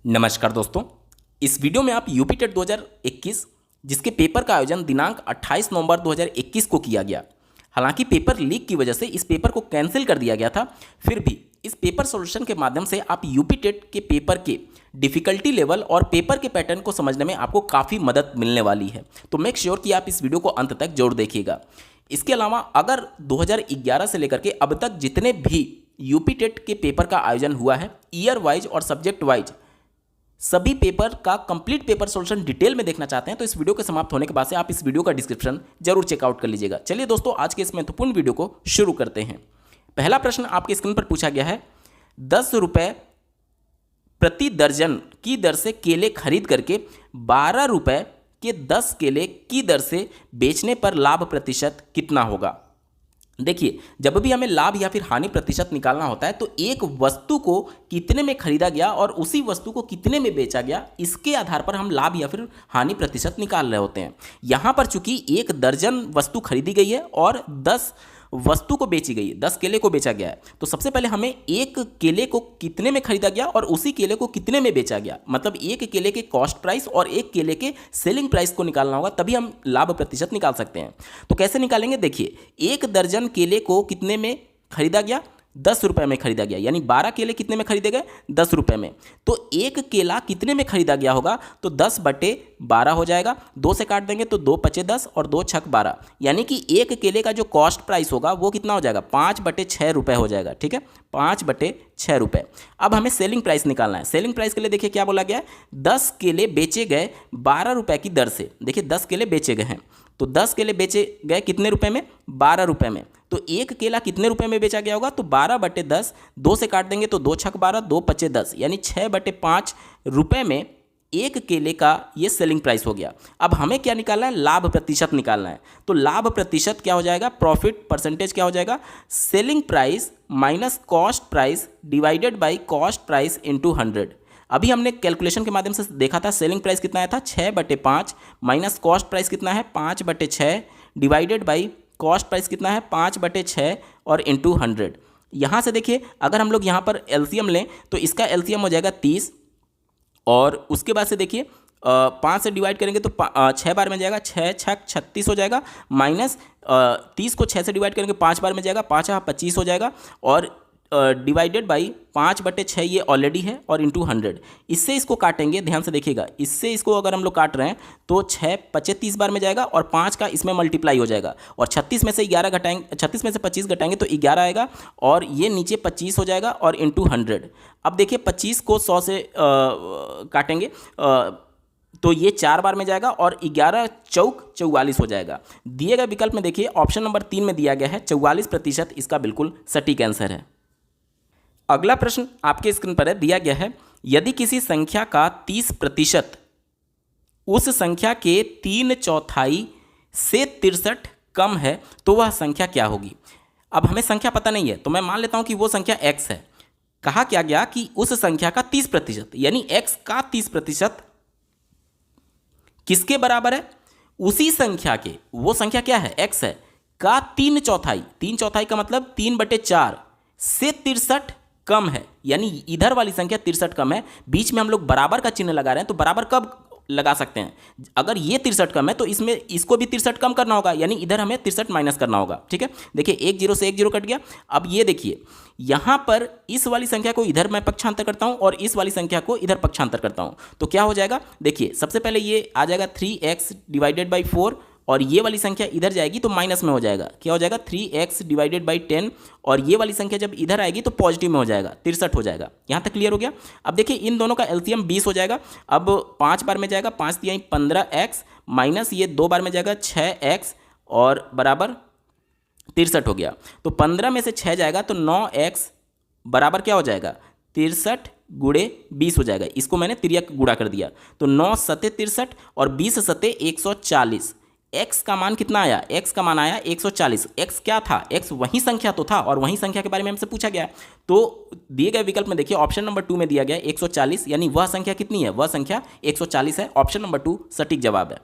नमस्कार दोस्तों, इस वीडियो में आप यूपी टेट 2021 जिसके पेपर का आयोजन दिनांक 28 नवंबर 2021 को किया गया। हालांकि पेपर लीक की वजह से इस पेपर को कैंसिल कर दिया गया था, फिर भी इस पेपर सॉल्यूशन के माध्यम से आप यूपी टेट के पेपर के डिफ़िकल्टी लेवल और पेपर के पैटर्न को समझने में आपको काफ़ी मदद मिलने वाली है। तो मेक श्योर कि आप इस वीडियो को अंत तक जरूर देखिएगा। इसके अलावा अगर 2011 से लेकर के अब तक जितने भी यूपी टेट के पेपर का आयोजन हुआ है, ईयर वाइज और सब्जेक्ट वाइज सभी पेपर का कंप्लीट पेपर सॉल्यूशन डिटेल में देखना चाहते हैं तो इस वीडियो के समाप्त होने के बाद से आप इस वीडियो का डिस्क्रिप्शन जरूर चेकआउट कर लीजिएगा। चलिए दोस्तों, आज के इस महत्वपूर्ण वीडियो को शुरू करते हैं। पहला प्रश्न आपके स्क्रीन पर पूछा गया है, 10 रुपये प्रति दर्जन की दर से केले खरीद करके 12 रुपये के 10 केले की दर से बेचने पर लाभ प्रतिशत कितना होगा। देखिए, जब भी हमें लाभ या फिर हानि प्रतिशत निकालना होता है तो एक वस्तु को कितने में खरीदा गया और उसी वस्तु को कितने में बेचा गया, इसके आधार पर हम लाभ या फिर हानि प्रतिशत निकाल रहे होते हैं। यहाँ पर चूंकि 1 दर्जन वस्तु खरीदी गई है और 10 वस्तु को बेची गई है, 10 केले को बेचा गया है, तो सबसे पहले हमें एक केले को कितने में खरीदा गया और उसी केले को कितने में बेचा गया, मतलब एक केले के कॉस्ट प्राइस और एक केले के सेलिंग प्राइस को निकालना होगा, तभी हम लाभ प्रतिशत निकाल सकते हैं। तो कैसे निकालेंगे, देखिए, 1 दर्जन केले को कितने में खरीदा गया, 10 रुपये में खरीदा गया, यानी 12 केले कितने में खरीदे गए, 10 रुपये में। तो एक केला कितने में खरीदा गया होगा, तो 10/12 हो जाएगा। 2 से काट देंगे तो 2 × 10 और 2 × 12, यानी कि एक केले का जो कॉस्ट प्राइस होगा वो कितना हो जाएगा, 5/6 रुपये हो जाएगा। ठीक है, 5/6 रुपये। अब हमें सेलिंग प्राइस निकालना है। सेलिंग प्राइस के लिए देखिए क्या बोला गया है, 10 केले बेचे गए 12 रुपये की दर से। देखिए 10 केले बेचे गए हैं, तो 10 केले बेचे गए कितने रुपए में, 12 रुपये में। तो एक केला कितने रुपए में बेचा गया होगा, तो 12/10, 2 से काट देंगे तो 2 × 12, 2 × 10, यानी 6/5 रुपये में एक केले का ये सेलिंग प्राइस हो गया। अब हमें क्या निकालना है, लाभ प्रतिशत निकालना है। तो लाभ प्रतिशत क्या हो जाएगा, प्रॉफिट परसेंटेज क्या हो जाएगा, selling price minus cost price divided by cost price into 100। अभी हमने कैलकुलेशन के माध्यम से देखा था, सेलिंग प्राइस कितना आया था 6/5 माइनस कॉस्ट प्राइस कितना है 5/6 डिवाइडेड बाई कॉस्ट प्राइस कितना है 5/6 और इंटू 100। यहाँ से देखिए, अगर हम लोग यहाँ पर एलसीएम लें तो इसका एलसीएम हो जाएगा 30, और उसके बाद से देखिए 5 से डिवाइड करेंगे तो 6 बार में जाएगा, 6 × 6 = 36 हो जाएगा, माइनस 30 को 6 से डिवाइड करेंगे 5 बार में जाएगा, 5 × 25 हो जाएगा, और डिवाइडेड बाई 5/6 ये ऑलरेडी है, और इंटू 100। इससे इसको काटेंगे, ध्यान से देखिएगा, इससे इसको अगर हम लोग काट रहे हैं तो 6 × 25 30 बार में जाएगा और 5 का इसमें मल्टीप्लाई हो जाएगा, और 36 में से 11 घटाएंगे, 36 में से 25 घटाएंगे तो 11 आएगा, और ये नीचे 25 हो जाएगा और इंटू 100। अब देखिए 25 को 100 से काटेंगे तो ये 4 बार में जाएगा और 11 चौक 44 हो जाएगा। दिए गए विकल्प में देखिए ऑप्शन नंबर 3 में दिया गया है 44% इसका बिल्कुल सटीक आंसर है। अगला प्रश्न आपके स्क्रीन पर है, दिया गया है, यदि किसी संख्या का 30% उस संख्या के 3/4 से 63 कम है तो वह संख्या क्या होगी। अब हमें संख्या पता नहीं है तो मैं मान लेता हूं कि वो संख्या x है। कहा क्या गया कि उस संख्या का 30%, यानी x का 30% किसके बराबर है, उसी संख्या के, वो संख्या क्या है, x है, का 3/4, 3/4 का मतलब 3/4 से 63 कम है, यानी इधर वाली संख्या 63 कम है। बीच में हम लोग बराबर का चिन्ह लगा रहे हैं, तो बराबर कब लगा सकते हैं, अगर ये 63 कम है तो इसमें इसको भी 63 कम करना होगा, यानी इधर हमें 63 माइनस करना होगा। ठीक है, देखिए 1 0 से 1 0 कट गया। अब ये देखिए, यहाँ पर इस वाली संख्या को इधर मैं पक्षांतर करता हूँ और इस वाली संख्या को इधर पक्षांतर करता हूँ, तो क्या हो जाएगा, देखिए सबसे पहले ये आ जाएगा 3x डिवाइडेड बाई 4, और ये वाली संख्या इधर जाएगी तो माइनस में हो जाएगा, क्या हो जाएगा 3x डिवाइडेड बाई 10, और ये वाली संख्या जब इधर आएगी तो पॉजिटिव में हो जाएगा, 63 हो जाएगा। यहाँ तक क्लियर हो गया। अब देखिए इन दोनों का एलसीएम 20 हो जाएगा। अब 5 बार में जाएगा, 5 × 3 = 15x, माइनस ये 2 बार में जाएगा 6x, और बराबर 63 हो गया। तो 15 में से 6 जाएगा तो 9x बराबर क्या हो जाएगा, 63 × 20 हो जाएगा। इसको मैंने तिर्यक गुणा कर दिया, तो 9 × 7 = 63 और 20 × 7 = 140। x का मान कितना आया, x का मान आया 140। x क्या था, x वही संख्या तो था, और वही संख्या के बारे में हमसे पूछा गया। तो दिए गए विकल्प में देखिए ऑप्शन नंबर 2 में दिया गया 140, यानी वह संख्या कितनी है, वह संख्या 140 है। ऑप्शन नंबर 2 सटीक जवाब है।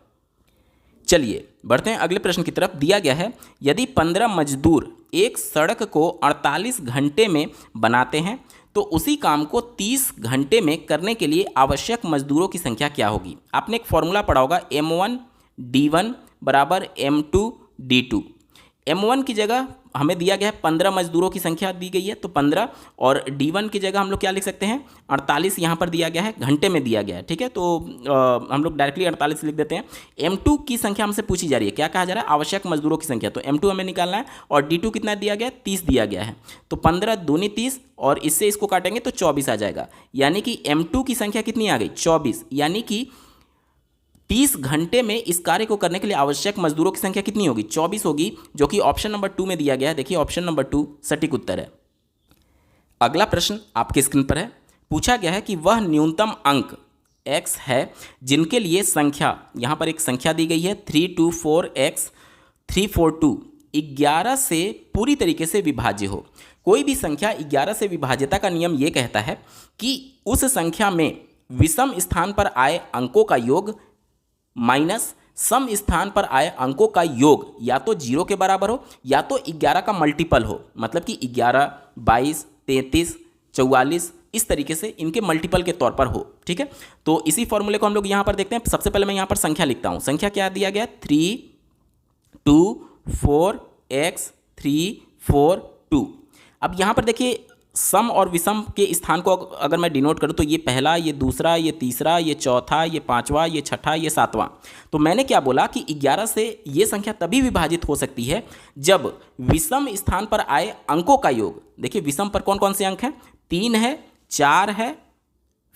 चलिए बढ़ते हैं अगले प्रश्न की तरफ। दिया गया है, यदि 15 मजदूर एक सड़क को 48 घंटे में बनाते हैं तो उसी काम को 30 घंटे में करने के लिए आवश्यक मजदूरों की संख्या क्या होगी। आपने एक फॉर्मूला पढ़ा होगा M1D1 बराबर M2D2। M1 की जगह हमें दिया गया है 15 मजदूरों की संख्या दी गई है, तो 15, और D1 की जगह हम लोग क्या लिख सकते हैं 48 यहाँ पर दिया गया है, घंटे में दिया गया है, ठीक है। तो हम लोग डायरेक्टली 48 लिख देते हैं। M2 की संख्या हमसे पूछी जा रही है, क्या कहा जा रहा है, आवश्यक मजदूरों की संख्या, तो M2 हमें निकालना है, और D2 कितना दिया गया है 30 दिया गया है, तो 15 दूनी 30, और इससे इसको काटेंगे तो 24 आ जाएगा। यानी कि M2 की संख्या कितनी आ गई 24, यानी कि 30 घंटे में इस कार्य को करने के लिए आवश्यक मजदूरों की संख्या कितनी होगी 24 होगी, जो कि ऑप्शन नंबर 2 में दिया गया है। देखिए ऑप्शन नंबर 2 सटीक उत्तर है। अगला प्रश्न आपके स्क्रीन पर है, पूछा गया है कि वह न्यूनतम अंक x है जिनके लिए संख्या, यहाँ पर एक संख्या दी गई है 324x342 11 से पूरी तरीके से विभाज्य हो। कोई भी संख्या 11 से विभाज्यता का नियम ये कहता है कि उस संख्या में विषम स्थान पर आए अंकों का योग माइनस सम स्थान पर आए अंकों का योग या तो 0 के बराबर हो या तो 11 का मल्टीपल हो, मतलब कि 11, 22, 33, 44 इस तरीके से इनके मल्टीपल के तौर पर हो, ठीक है। तो इसी फॉर्मूले को हम लोग यहाँ पर देखते हैं। सबसे पहले मैं यहाँ पर संख्या लिखता हूँ। संख्या क्या दिया गया 324x342। अब यहाँ पर देखिए सम और विषम के स्थान को अगर मैं डिनोट करूँ तो ये पहला, ये दूसरा, ये तीसरा, ये चौथा, ये पांचवा, ये छठा, ये सातवां। तो मैंने क्या बोला कि 11 से ये संख्या तभी विभाजित हो सकती है जब विषम स्थान पर आए अंकों का योग, देखिए विषम पर कौन कौन से अंक हैं 3 है, 4 है,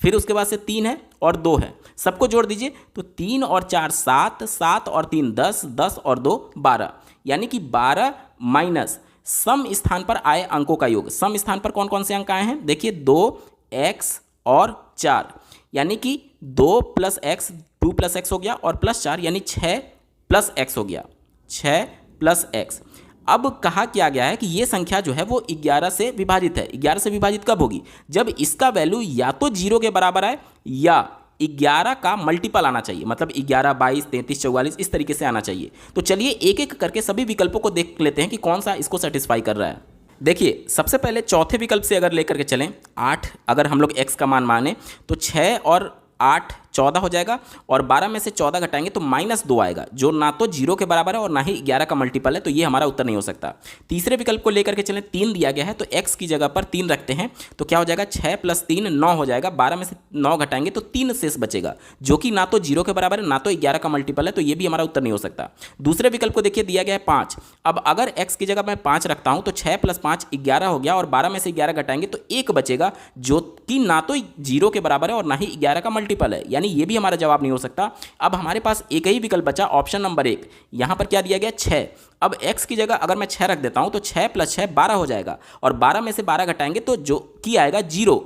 फिर उसके बाद से 3 है और 2 है, सबको जोड़ दीजिए तो 3 और 4 7, 7 और 3 10, 10 और 2 12, यानी कि 12 माइनस सम स्थान पर आए अंकों का योग। सम स्थान पर कौन कौन से अंक आए हैं, देखिए 2x और 4, यानी कि 2 + x 2 + x हो गया और +4 यानी 6 + x हो गया, 6 + x। अब कहा क्या गया है कि ये संख्या जो है वो 11 से विभाजित है। 11 से विभाजित कब होगी, जब इसका वैल्यू या तो 0 के बराबर आए या 11 का मल्टीपल आना चाहिए, मतलब 11, 22, 33, 44 इस तरीके से आना चाहिए। तो चलिए एक एक करके सभी विकल्पों को देख लेते हैं कि कौन सा इसको सेटिस्फाई कर रहा है। देखिए सबसे पहले चौथे विकल्प से अगर लेकर के चलें 8, अगर हम लोग x का मान माने तो 6 और 8 14 हो जाएगा, और 12 में से 14 घटाएंगे तो -2 आएगा, जो ना तो 0 के बराबर है और ना ही 11 का मल्टीपल है, तो ये हमारा उत्तर नहीं हो सकता। तीसरे विकल्प को लेकर के चलें, 3 दिया गया है तो x की जगह पर 3 रखते हैं तो क्या हो जाएगा 6 + 3 9 हो जाएगा, 12 में से 9 घटाएंगे तो 3 शेष बचेगा, जो कि ना तो 0 के बराबर है ना तो 11 का मल्टीपल है, तो ये भी हमारा उत्तर नहीं हो सकता। दूसरे विकल्प को देखिए दिया गया है 5, अब अगर x की जगह मैं 5 रखता हूँ तो 6 + 5 11 हो गया, और 12 में से 11 घटाएंगे तो 1 बचेगा, जो कि ना तो 0 के बराबर है और ना ही 11 का मल्टीपल है, यानी ये भी हमारा जवाब नहीं हो सकता। अब हमारे पास एक ही विकल्प बचा, ऑप्शन नंबर 1। यहां पर क्या दिया गया 6, अब x की जगह अगर मैं 6 रख देता हूं तो 6 + 6 12 हो जाएगा, और 12 में से 12 घटाएंगे तो जो कि आएगा 0।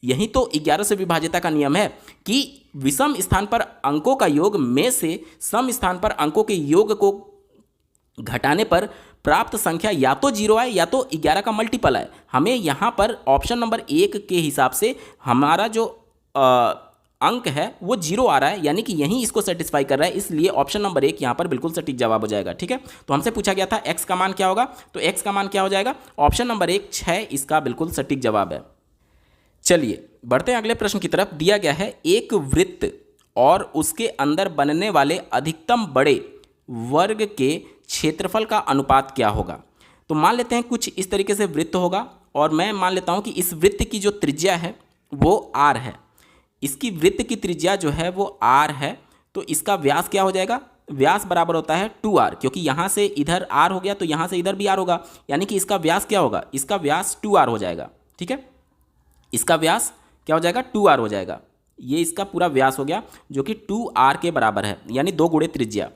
यही तो 11 से विभाज्यता का नियम है कि विषम स्थान पर अंकों का योग में से सम स्थान पर अंकों के योग को घटाने पर प्राप्त संख्या या तो 0 आए या तो 11 का मल्टीपल आए। हमें यहाँ पर ऑप्शन नंबर 1 के हिसाब से हमारा जो अंक है वो 0 आ रहा है, यानी कि यही इसको सेटिस्फाई कर रहा है, इसलिए ऑप्शन नंबर 1 यहाँ पर बिल्कुल सटीक जवाब हो जाएगा, ठीक है। तो हमसे पूछा गया था x का मान क्या होगा, तो x का मान क्या हो जाएगा, ऑप्शन नंबर 1 6 इसका बिल्कुल सटीक जवाब है। चलिए बढ़ते हैं अगले प्रश्न की तरफ। दिया गया है एक वृत्त और उसके अंदर बनने वाले अधिकतम बड़े वर्ग के क्षेत्रफल का अनुपात क्या होगा। तो मान लेते हैं कुछ इस तरीके से वृत्त होगा, और मैं मान लेता हूं कि इस वृत्त की जो त्रिज्या है वो r है, इसकी वृत्त की त्रिज्या जो है वो r है, तो इसका व्यास क्या हो जाएगा, व्यास बराबर होता है 2r, क्योंकि यहाँ से इधर r हो गया तो यहाँ से इधर भी r होगा, यानी कि इसका व्यास क्या होगा, इसका व्यास 2r हो जाएगा, ठीक है। इसका व्यास क्या हो जाएगा 2r हो जाएगा, ये इसका पूरा व्यास हो गया जो कि 2r के बराबर है, यानी 2 गुणे त्रिज्या।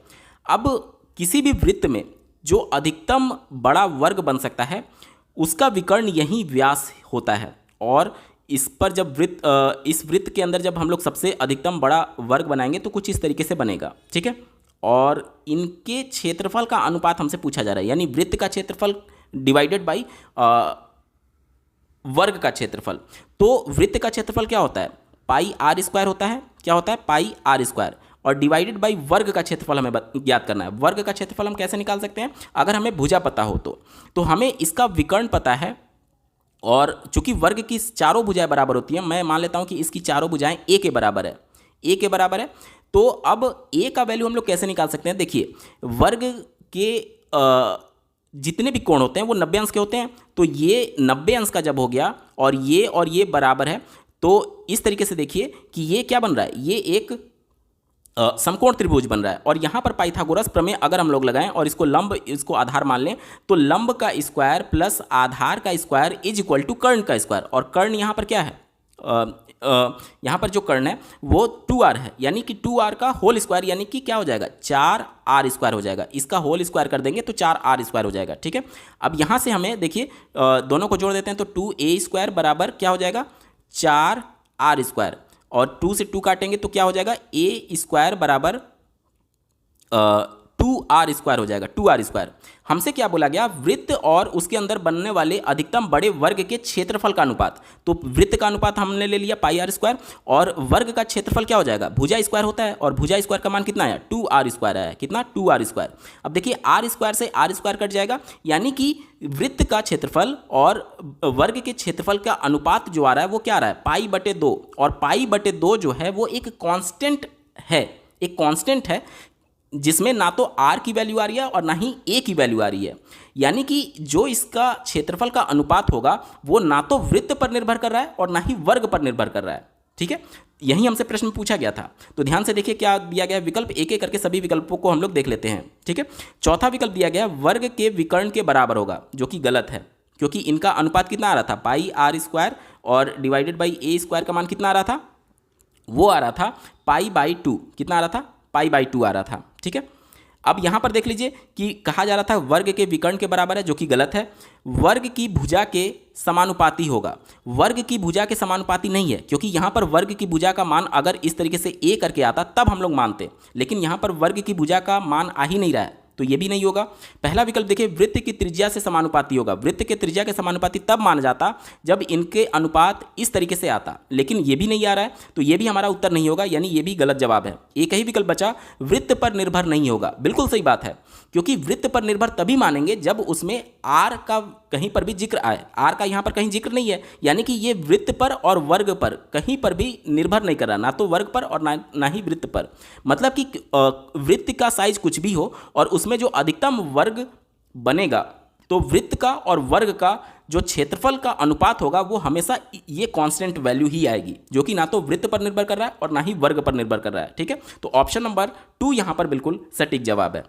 अब किसी भी वृत्त में जो अधिकतम बड़ा वर्ग बन सकता है उसका विकर्ण यही व्यास होता है, और इस पर जब इस वृत्त के अंदर जब हम लोग सबसे अधिकतम बड़ा वर्ग बनाएंगे तो कुछ इस तरीके से बनेगा, ठीक है। और इनके क्षेत्रफल का अनुपात हमसे पूछा जा रहा है, यानी वृत्त का क्षेत्रफल डिवाइडेड बाई वर्ग का क्षेत्रफल। तो वृत्त का क्षेत्रफल क्या होता है, πr² होता है, क्या होता है πr², और डिवाइडेड बाई वर्ग का क्षेत्रफल हमें ज्ञात करना है। वर्ग का क्षेत्रफल हम कैसे निकाल सकते हैं, अगर हमें भुजा पता हो तो हमें इसका विकर्ण पता है और चूंकि वर्ग की चारों भुजाएं बराबर होती हैं, मैं मान लेता हूं कि इसकी चारों भुजाएं ए के बराबर है, ए के बराबर है। तो अब ए का वैल्यू हम लोग कैसे निकाल सकते हैं? देखिए, वर्ग के जितने भी कोण होते हैं वो 90 अंश के होते हैं। तो ये 90 अंश का जब हो गया और ये बराबर है, तो इस तरीके से देखिए कि ये क्या बन रहा है, ये एक समकोण त्रिभुज बन रहा है। और यहाँ पर पाइथागोरस प्रमेय अगर हम लोग लगाएं और इसको लंब, इसको आधार मान लें, तो लंब का स्क्वायर प्लस आधार का स्क्वायर इज इक्वल टू कर्ण का स्क्वायर। और कर्ण यहाँ पर क्या है, यहाँ पर जो कर्ण है वो 2r है, यानी कि 2r का होल स्क्वायर, यानी कि क्या हो जाएगा, 4r स्क्वायर हो जाएगा। इसका होल स्क्वायर कर देंगे तो 4r स्क्वायर हो जाएगा। ठीक है, अब यहाँ से हमें देखिए दोनों को जोड़ देते हैं, तो 2a स्क्वायर बराबर क्या हो जाएगा, 4r स्क्वायर, और 2 से 2 काटेंगे तो क्या हो जाएगा, a स्क्वायर बराबर 2r स्क्वायर हो जाएगा, 2r स्क्वायर। हमसे क्या बोला गया, वृत्त और उसके अंदर बनने वाले अधिकतम बड़े वर्ग के क्षेत्रफल का अनुपात। तो वृत्त का अनुपात हमने ले लिया पाई आर स्क्वायर, और वर्ग का क्षेत्रफल क्या हो जाएगा, भुजा स्क्वायर होता है, और भुजा स्क्वायर का मान कितना आया, 2r स्क्वायर आया, कितना, 2r स्क्वायर। अब देखिए आर स्क्वायर से आर स्क्वायर कट जाएगा, यानी कि वृत्त का क्षेत्रफल और वर्ग के क्षेत्रफल का अनुपात जो आ रहा है वो क्या आ रहा है, पाई बटे 2। और पाई बटे 2 जो है वो एक कांस्टेंट है, एक कांस्टेंट है जिसमें ना तो r की वैल्यू आ रही है और ना ही a की वैल्यू आ रही है। यानी कि जो इसका क्षेत्रफल का अनुपात होगा वो ना तो वृत्त पर निर्भर कर रहा है और ना ही वर्ग पर निर्भर कर रहा है। ठीक है, यही हमसे प्रश्न पूछा गया था। तो ध्यान से देखिए क्या दिया गया विकल्प, एक एक करके सभी विकल्पों को हम लोग देख लेते हैं। ठीक है, चौथा विकल्प दिया गया वर्ग के विकर्ण के बराबर होगा, जो कि गलत है, क्योंकि इनका अनुपात कितना आ रहा था, पाई आर स्क्वायर, और डिवाइडेड बाई ए स्क्वायर का मान कितना आ रहा था, वो आ रहा था पाई बाई 2। कितना आ रहा था, पाई बाई 2 आ रहा था। ठीक है, अब यहां पर देख लीजिए कि कहा जा रहा था वर्ग के विकर्ण के बराबर है, जो कि गलत है। वर्ग की भुजा के समानुपाती होगा, वर्ग की भुजा के समानुपाती नहीं है, क्योंकि यहां पर वर्ग की भुजा का मान अगर इस तरीके से a करके आता तब हम लोग मानते, लेकिन यहां पर वर्ग की भुजा का मान आ ही नहीं रहा है, तो ये भी नहीं होगा। पहला विकल्प देखिए वृत्त की त्रिज्या से समानुपाती होगा, वृत्त के त्रिज्या के समानुपाती तब माना जाता जब इनके अनुपात इस तरीके से आता, लेकिन ये भी नहीं आ रहा है, तो ये भी हमारा उत्तर नहीं होगा, यानी ये भी गलत जवाब है। एक ही विकल्प बचा, वृत्त पर निर्भर नहीं होगा। बिल्कुल सही बात है, क्योंकि वृत्त पर निर्भर तभी मानेंगे जब उसमें आर का कहीं पर भी जिक्र आए। आर का यहाँ पर कहीं जिक्र नहीं है, यानी कि ये वृत्त पर और वर्ग पर कहीं पर भी निर्भर नहीं कर रहा, ना तो वर्ग पर और ना ही वृत्त पर। मतलब कि वृत्त का साइज कुछ भी हो और उसमें जो अधिकतम वर्ग बनेगा, तो वृत्त का और वर्ग का जो क्षेत्रफल का अनुपात होगा वो हमेशा ये कांस्टेंट वैल्यू ही आएगी, जो कि ना तो वृत्त पर निर्भर कर रहा है और ना ही वर्ग पर निर्भर कर रहा है। ठीक है, तो ऑप्शन नंबर 2 यहाँ पर बिल्कुल सटीक जवाब है।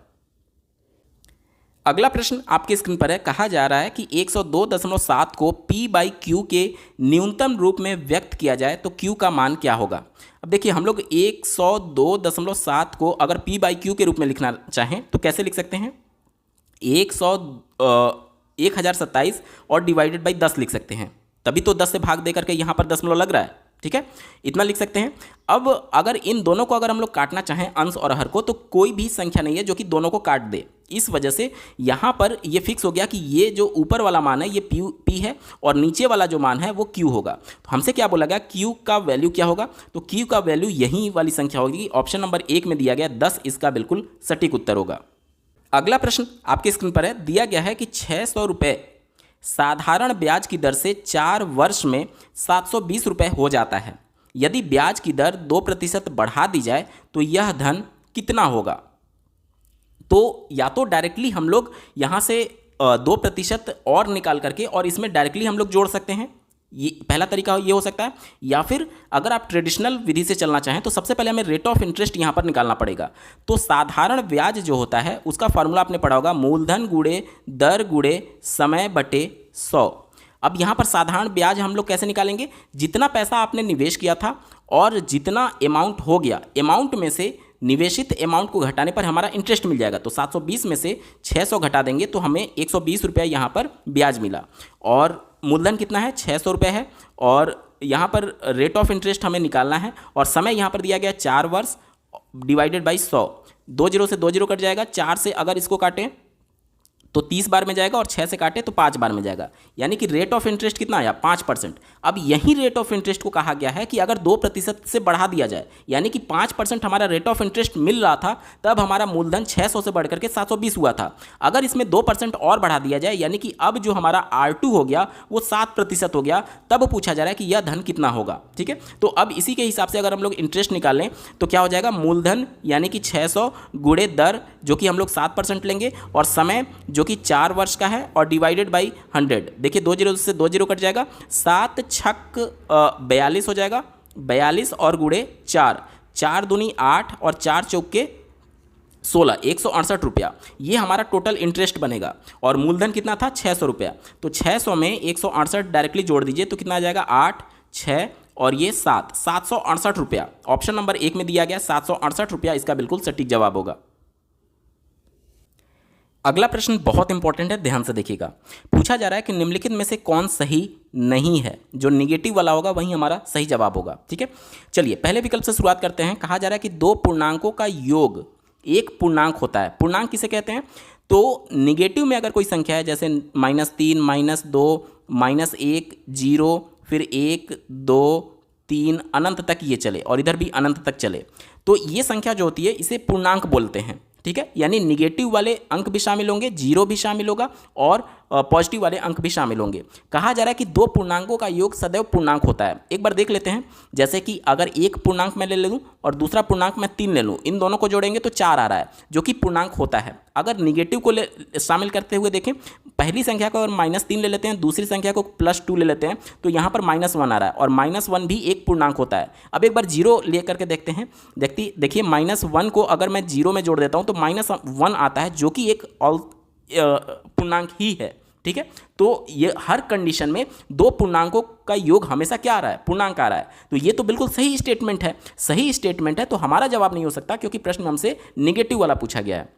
अगला प्रश्न आपके स्क्रीन पर है, कहा जा रहा है कि 102.7 को p/q के न्यूनतम रूप में व्यक्त किया जाए तो q का मान क्या होगा। अब देखिए हम लोग 102.7 को अगर p/q के रूप में लिखना चाहें तो कैसे लिख सकते हैं, 1027 और डिवाइडेड बाई 10 लिख सकते हैं, तभी तो 10 से भाग दे करके यहाँ पर दशमलव लग रहा है। ठीक है, इतना लिख सकते हैं। अब अगर इन दोनों को अगर हम लोग काटना चाहें अंश और हर को, तो कोई भी संख्या नहीं है जो कि दोनों को काट दे। इस वजह से यहाँ पर ये फिक्स हो गया कि ये जो ऊपर वाला मान है ये p है और नीचे वाला जो मान है वो q होगा। तो हमसे क्या बोला गया, q का वैल्यू क्या होगा, तो q का वैल्यू यही वाली संख्या होगी, ऑप्शन नंबर 1 में दिया गया 10 इसका बिल्कुल सटीक उत्तर होगा। अगला प्रश्न आपके स्क्रीन पर है, दिया गया है कि 600 रुपये साधारण ब्याज की दर से 4 वर्ष में 720 रुपये हो जाता है। यदि ब्याज की दर 2% बढ़ा दी जाए तो यह धन कितना होगा। तो या तो डायरेक्टली हम लोग यहाँ से 2% और निकाल करके और इसमें डायरेक्टली हम लोग जोड़ सकते हैं, ये पहला तरीका ये हो सकता है। या फिर अगर आप ट्रेडिशनल विधि से चलना चाहें तो सबसे पहले हमें रेट ऑफ इंटरेस्ट यहाँ पर निकालना पड़ेगा। तो साधारण ब्याज जो होता है उसका फॉर्मूला आपने पढ़ा होगा, मूलधन गुणे दर गुणे समय बटे 100। अब यहाँ पर साधारण ब्याज हम लोग कैसे निकालेंगे, जितना पैसा आपने निवेश किया था और जितना अमाउंट हो गया, अमाउंट में से निवेशित अमाउंट को घटाने पर हमारा इंटरेस्ट मिल जाएगा। तो 720 में से 600 घटा देंगे तो हमें 120 रुपये यहाँ पर ब्याज मिला, और मूलधन कितना है, 600 रुपये है, और यहाँ पर रेट ऑफ इंटरेस्ट हमें निकालना है, और समय यहाँ पर दिया गया 4 वर्ष डिवाइडेड बाई 100। 2 जीरो से 2 जीरो कट जाएगा, 4 से अगर इसको काटें तो 30 बार में जाएगा और 6 से काटे तो 5 बार में जाएगा, यानी कि रेट ऑफ इंटरेस्ट कितना आया 5%। अब यही रेट ऑफ इंटरेस्ट को कहा गया है कि अगर 2% से बढ़ा दिया जाए, यानी कि 5% हमारा रेट ऑफ इंटरेस्ट मिल रहा था, तब हमारा मूलधन 600 से बढ़कर के 720 हुआ था। अगर इसमें 2% और बढ़ा दिया जाए, यानी कि अब जो हमारा R2 हो गया वो 7% हो गया, तब पूछा जा रहा है कि यह धन कितना होगा। ठीक है, तो अब इसी के हिसाब से अगर हम लोग इंटरेस्ट निकालें तो क्या हो जाएगा, मूलधन यानी कि 600 गुणे दर जो कि हम लोग 7% लेंगे, और समय जो कि 4 वर्ष का है, और डिवाइडेड बाई 100। देखिए 2 जीरो से 2 जीरो कट जाएगा, 7 छक 42 हो जाएगा, 42 और गुणे 4, 4 दूनी 8 और 4 चौके 16, 168 रुपया ये हमारा टोटल इंटरेस्ट बनेगा। और मूलधन कितना था 600 रुपया, तो 600 में 168 डायरेक्टली जोड़ दीजिए तो कितना आ जाएगा 8, 6 और ये 7, 768 रुपया। ऑप्शन नंबर 1 में दिया गया 768 रुपया इसका बिल्कुल सटीक जवाब होगा। अगला प्रश्न बहुत इंपॉर्टेंट है, ध्यान से देखिएगा। पूछा जा रहा है कि निम्नलिखित में से कौन सही नहीं है, जो निगेटिव वाला होगा वही हमारा सही जवाब होगा। ठीक है, चलिए पहले विकल्प से शुरुआत करते हैं। कहा जा रहा है कि दो पूर्णांकों का योग एक पूर्णांक होता है। पूर्णांक किसे कहते हैं, तो निगेटिव में अगर कोई संख्या है जैसे -3, -2, -1, 0, फिर 1, 2, 3 अनंत तक ये चले, और इधर भी अनंत तक चले, तो ये संख्या जो होती है इसे पूर्णांक बोलते हैं। ठीक है, यानी निगेटिव वाले अंक भी शामिल होंगे, 0 भी शामिल होगा, और पॉजिटिव वाले अंक भी शामिल होंगे। कहा जा रहा है कि दो पूर्णांकों का योग सदैव पूर्णांक होता है। एक बार देख लेते हैं, जैसे कि अगर एक पूर्णांक मैं ले लूँ और दूसरा पूर्णांक मैं 3 ले लूँ, इन दोनों को जोड़ेंगे तो 4 आ रहा है, जो कि पूर्णांक होता है। अगर निगेटिव को शामिल करते हुए देखें, पहली संख्या को अगर -3 ले लेते हैं, दूसरी संख्या को +2 ले लेते हैं, तो यहाँ पर -1 आ रहा है, और -1 भी एक पूर्णांक होता है। अब एक बार 0 ले करके देखते हैं, देखिए -1 को अगर मैं 0 में जोड़ देता हूँ तो -1 आता है, जो कि एक पूर्णांक ही है। ठीक है, तो ये हर कंडीशन में दो पूर्णांकों का योग हमेशा क्या आ रहा है, पूर्णांक आ रहा है। तो ये तो बिल्कुल सही स्टेटमेंट है, सही स्टेटमेंट है, तो हमारा जवाब नहीं हो सकता, क्योंकि प्रश्न हमसे निगेटिव वाला पूछा गया है।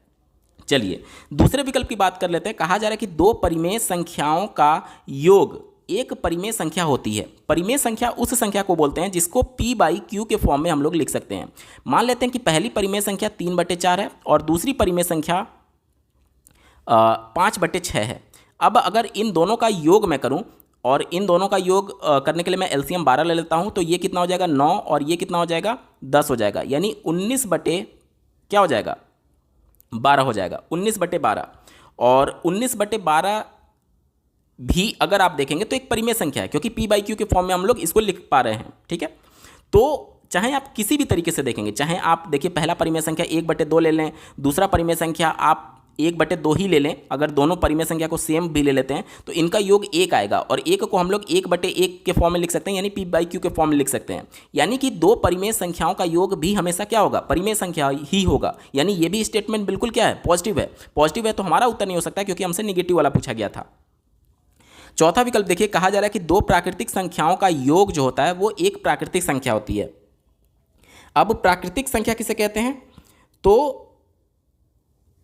चलिए दूसरे विकल्प की बात कर लेते हैं। कहा जा रहा है कि दो परिमेय संख्याओं का योग एक परिमेय संख्या होती है। परिमेय संख्या उस संख्या को बोलते हैं जिसको P/Q के फॉर्म में हम लोग लिख सकते हैं। मान लेते हैं कि पहली परिमेय संख्या 3/4 है और दूसरी परिमेय संख्या 5/6 है। अब अगर इन दोनों का योग मैं करूं, और इन दोनों का योग करने के लिए मैं LCM 12 ले लेता हूं, तो ये कितना हो जाएगा 9, और ये कितना हो जाएगा 10 हो जाएगा, यानी 19 बटे क्या हो जाएगा 12 हो जाएगा, 19/12। और 19/12 भी अगर आप देखेंगे तो एक परिमेय संख्या है, क्योंकि P/Q के फॉर्म में हम लोग इसको लिख पा रहे हैं। ठीक है, तो चाहे आप किसी भी तरीके से देखेंगे, चाहे आप देखिए पहला परिमेय संख्या 1/2 ले लें, दूसरा परिमेय संख्या आप 1/2 ही ले लें, अगर दोनों परिमेय संख्या को सेम भी ले लेते हैं तो इनका योग 1 आएगा, और 1 को हम लोग 1/1 के फॉर्म में लिख सकते हैं, यानी P/Q के फॉर्म में लिख सकते हैं। यानी कि दो परिमेय संख्याओं का योग भी हमेशा क्या होगा, परिमेय संख्या ही होगा। यानी ये भी स्टेटमेंट बिल्कुल क्या है, पॉजिटिव है। पॉजिटिव है तो हमारा उत्तर नहीं हो सकता, क्योंकि हमसे निगेटिव वाला पूछा गया था। चौथा विकल्प देखिए, कहा जा रहा है कि दो प्राकृतिक संख्याओं का योग जो होता है वो एक प्राकृतिक संख्या होती है। अब प्राकृतिक संख्या किसे कहते हैं, तो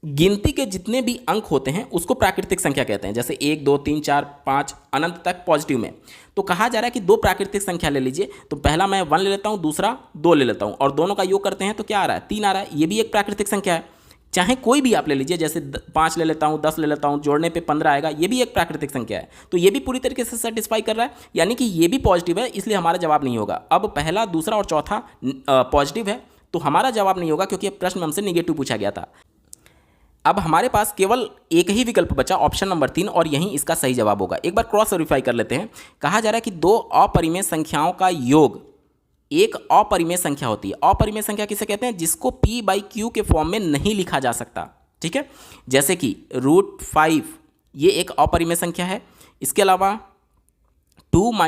गिनती के जितने भी अंक होते हैं उसको प्राकृतिक संख्या कहते हैं, जैसे 1, 2, 3, 4, 5 अनंत तक पॉजिटिव में। तो कहा जा रहा है कि दो प्राकृतिक संख्या ले लीजिए, तो पहला मैं 1 ले लेता हूं, दूसरा 2 ले लेता हूं, और दोनों का योग करते हैं तो क्या आ रहा है 3 आ रहा है, ये भी एक प्राकृतिक संख्या है। चाहे कोई भी आप ले लीजिए, जैसे 5 ले लेता हूं, 10 ले लेता हूं, जोड़ने पे 15 आएगा, ये भी एक प्राकृतिक संख्या है। तो ये भी पूरी तरीके से सेटिस्फाई कर रहा है, यानी कि ये भी पॉजिटिव है, इसलिए हमारा जवाब नहीं होगा। अब पहला, दूसरा और चौथा पॉजिटिव है, तो हमारा जवाब नहीं होगा, क्योंकि प्रश्न में हमसे निगेटिव पूछा गया था। अब हमारे पास केवल एक ही विकल्प बचा, ऑप्शन नंबर 3, और यही इसका सही जवाब होगा। एक बार क्रॉस वेरीफाई कर लेते हैं। कहा जा रहा है कि दो अपरिमेय संख्याओं का योग एक अपरिमेय संख्या होती है। अपरिमेय संख्या किसे कहते हैं, जिसको P/Q के फॉर्म में नहीं लिखा जा सकता। ठीक है, जैसे कि √5 ये एक अपरिमेय संख्या है। इसके अलावा 2 -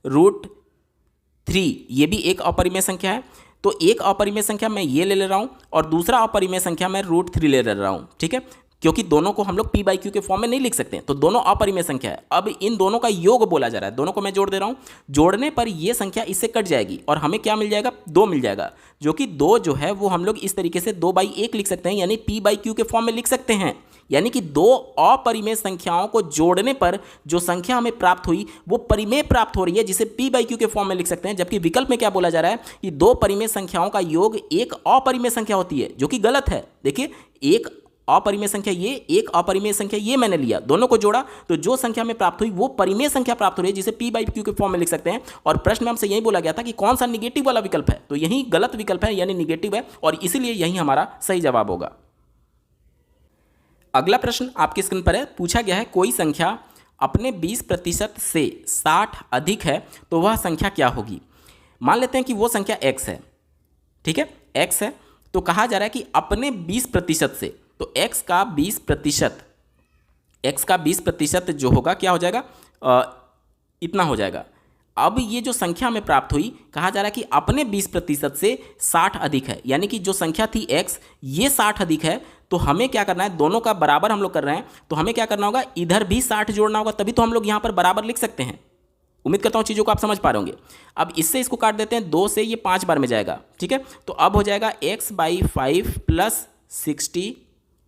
√3 ये भी एक अपरिमेय संख्या है। तो एक अपरिमेय संख्या मैं ये ले रहा हूं, और दूसरा अपरिमेय संख्या मैं √3 ले रहा हूं। ठीक है, क्योंकि दोनों को हम लोग P/Q के फॉर्म में नहीं लिख सकते, तो दोनों अपरिमेय संख्या है। अब इन दोनों का योग बोला जा रहा है, दोनों को मैं जोड़ दे रहा हूं। जोड़ने पर ये संख्या इससे कट जाएगी, और हमें क्या मिल जाएगा, 2 मिल जाएगा, जो कि 2 जो है वो हम लोग इस तरीके से 2/1 लिख सकते हैं, यानी P/Q के फॉर्म में लिख सकते हैं। यानी कि दो अपरिमेय संख्याओं को जोड़ने पर जो संख्या हमें प्राप्त हुई वो परिमेय प्राप्त हो रही है, जिसे P/Q के फॉर्म में लिख सकते हैं। जबकि विकल्प में क्या बोला जा रहा है कि दो परिमेय संख्याओं का योग एक अपरिमेय संख्या होती है, जो कि गलत है। देखिए, एक अपरिमेय संख्या ये, एक अपरिमेय संख्या ये मैंने लिया, दोनों को जोड़ा तो जो संख्या में प्राप्त हुई वो परिमेय संख्या प्राप्त हो रही है, जिसे p/q के फॉर्म में लिख सकते हैं। और प्रश्न में हमसे यही बोला गया था कि कौन सा निगेटिव वाला विकल्प है, तो यही गलत विकल्प है, यानी निगेटिव है, और इसीलिए यही हमारा सही जवाब होगा। अगला प्रश्न आपकी स्क्रीन पर है, पूछा गया है कोई संख्या अपने 20% से 60 अधिक है तो वह संख्या क्या होगी। मान लेते हैं कि वो संख्या x है, ठीक है, x है, तो कहा जा रहा है कि अपने 20% से, तो x का 20% जो होगा क्या हो जाएगा, इतना हो जाएगा। अब ये जो संख्या हमें प्राप्त हुई, कहा जा रहा है कि अपने 20% से 60 अधिक है, यानी कि जो संख्या थी x ये 60 अधिक है, तो हमें क्या करना है, दोनों का बराबर हम लोग कर रहे हैं, तो हमें क्या करना होगा, इधर भी 60 जोड़ना होगा, तभी तो हम लोग यहाँ पर बराबर लिख सकते हैं। उम्मीद करता हूँ चीज़ों को आप समझ पा रहे होंगे। अब इससे इसको काट देते हैं, 2 से ये 5 बार में जाएगा, ठीक है, तो अब हो जाएगा x/5 + 60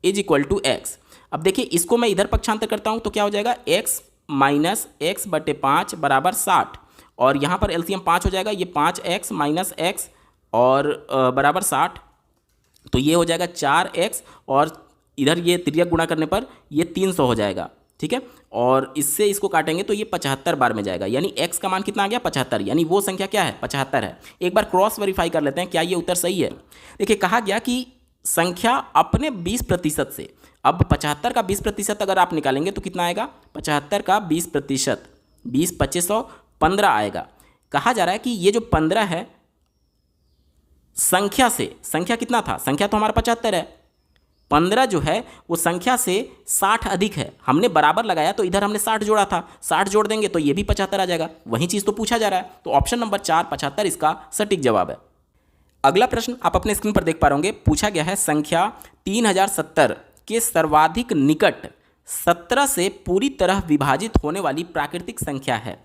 = x। अब देखिए इसको मैं इधर पक्षांतर करता हूँ तो क्या हो जाएगा, x - x/5 = 60, और यहाँ पर एलसीएम 5 हो जाएगा, ये 5x - x और बराबर 60, तो ये हो जाएगा 4x, और इधर ये तिर्यक गुणा करने पर ये 300 हो जाएगा, ठीक है, और इससे इसको काटेंगे तो ये 75 बार में जाएगा, यानी x का मान कितना आ गया, 75, यानी वो संख्या क्या है, 75 है। एक बार क्रॉस वेरीफाई कर लेते हैं क्या ये उत्तर सही है। देखिए कहा गया कि संख्या अपने 20% से, अब 75 का 20% अगर आप निकालेंगे तो कितना आएगा, 75 का 20%, 20 2500 15 आएगा। कहा जा रहा है कि ये जो 15 है संख्या से, संख्या कितना था, संख्या तो हमारा 75 है, 15 जो है वो संख्या से 60 अधिक है, हमने बराबर लगाया तो इधर हमने 60 जोड़ा था, 60 जोड़ देंगे तो ये भी 75 आ जाएगा, वही चीज़ तो पूछा जा रहा है, तो ऑप्शन नंबर 4 75 इसका सटीक जवाब है। अगला प्रश्न आप अपने स्क्रीन पर देख पा रहे होंगे, पूछा गया है संख्या 3070 के सर्वाधिक निकट 17 से पूरी तरह विभाजित होने वाली प्राकृतिक संख्या है।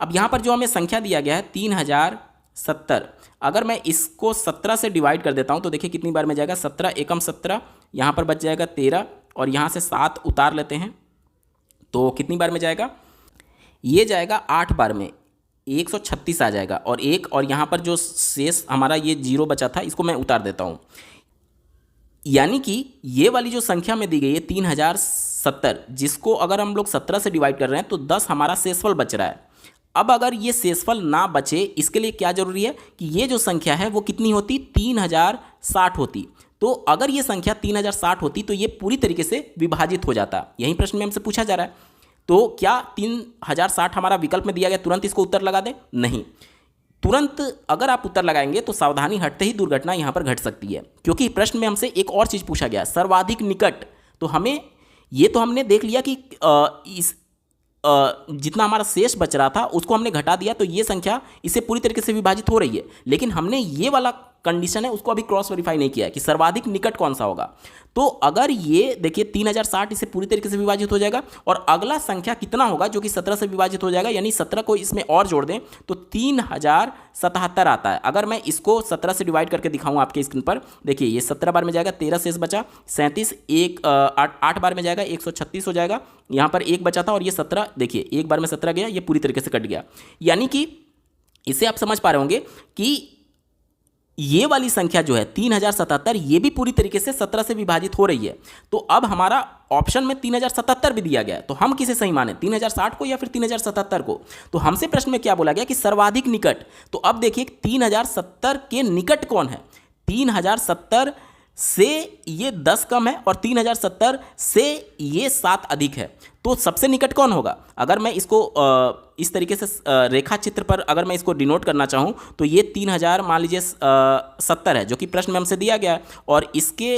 अब यहाँ पर जो हमें संख्या दिया गया है 3070, अगर मैं इसको 17 से डिवाइड कर देता हूँ तो देखिए कितनी बार में जाएगा, 17 एकम 17, यहाँ पर बच जाएगा 13, और यहाँ से 7 उतार लेते हैं तो कितनी बार में जाएगा, ये जाएगा 8 बार में, 136 आ जाएगा, और एक और यहाँ पर जो शेष हमारा ये 0 बचा था इसको मैं उतार देता हूँ, यानी कि ये वाली जो संख्या में दी गई है 3070, जिसको अगर हम लोग 17 से डिवाइड कर रहे हैं तो 10 हमारा शेषफल बच रहा है। अब अगर ये शेषफल ना बचे, इसके लिए क्या जरूरी है कि ये जो संख्या है वो कितनी होती, 3060 होती। तो अगर ये संख्या 3060 होती तो ये पूरी तरीके से विभाजित हो जाता, यही प्रश्न में हमसे पूछा जा रहा है। तो क्या 3060 हमारा विकल्प में दिया गया, तुरंत इसको उत्तर लगा दें, नहीं, तुरंत अगर आप उत्तर लगाएंगे तो सावधानी हटते ही दुर्घटना यहाँ पर घट सकती है, क्योंकि प्रश्न में हमसे एक और चीज़ पूछा गया, सर्वाधिक निकट। तो हमें ये तो हमने देख लिया कि जितना हमारा शेष बच रहा था उसको हमने घटा दिया, तो ये संख्या इससे पूरी तरीके से विभाजित हो रही है, लेकिन हमने ये वाला कंडीशन है उसको अभी क्रॉस वेरीफाई नहीं किया है कि सर्वाधिक निकट कौन सा होगा। तो अगर ये देखिए 3060 इससे पूरी तरीके से विभाजित हो जाएगा, और अगला संख्या कितना होगा जो कि 17 से विभाजित हो जाएगा, यानी 17 को इसमें और जोड़ दें तो 3077 आता है। अगर मैं इसको 17 से डिवाइड करके दिखाऊं आपके स्क्रीन पर, देखिए ये 17 बार में जाएगा, 13 शेष बचा, 37 8 बार में जाएगा, 136 हो जाएगा, यहाँ पर 1 बचा था, और ये 17 देखिए 1 बार में 17 गया, ये पूरी तरीके से कट गया। यानी कि इससे आप समझ पा रहे होंगे कि ये वाली संख्या जो है 3077, ये भी पूरी तरीके से 17 से विभाजित हो रही है। तो अब हमारा ऑप्शन में 3077 भी दिया गया है, तो हम किसे सही माने, 3060 को या फिर 3077 को। तो हमसे प्रश्न में क्या बोला गया कि सर्वाधिक निकट। तो अब देखिए 3070 के निकट कौन है, 3070 से ये 10 कम है और 3070 से ये 7 अधिक है, तो सबसे निकट कौन होगा। अगर मैं इसको इस तरीके से रेखा चित्र पर अगर मैं इसको डिनोट करना चाहूँ तो ये 3000 मान लीजिए 70 है, जो कि प्रश्न में हमसे दिया गया है, और इसके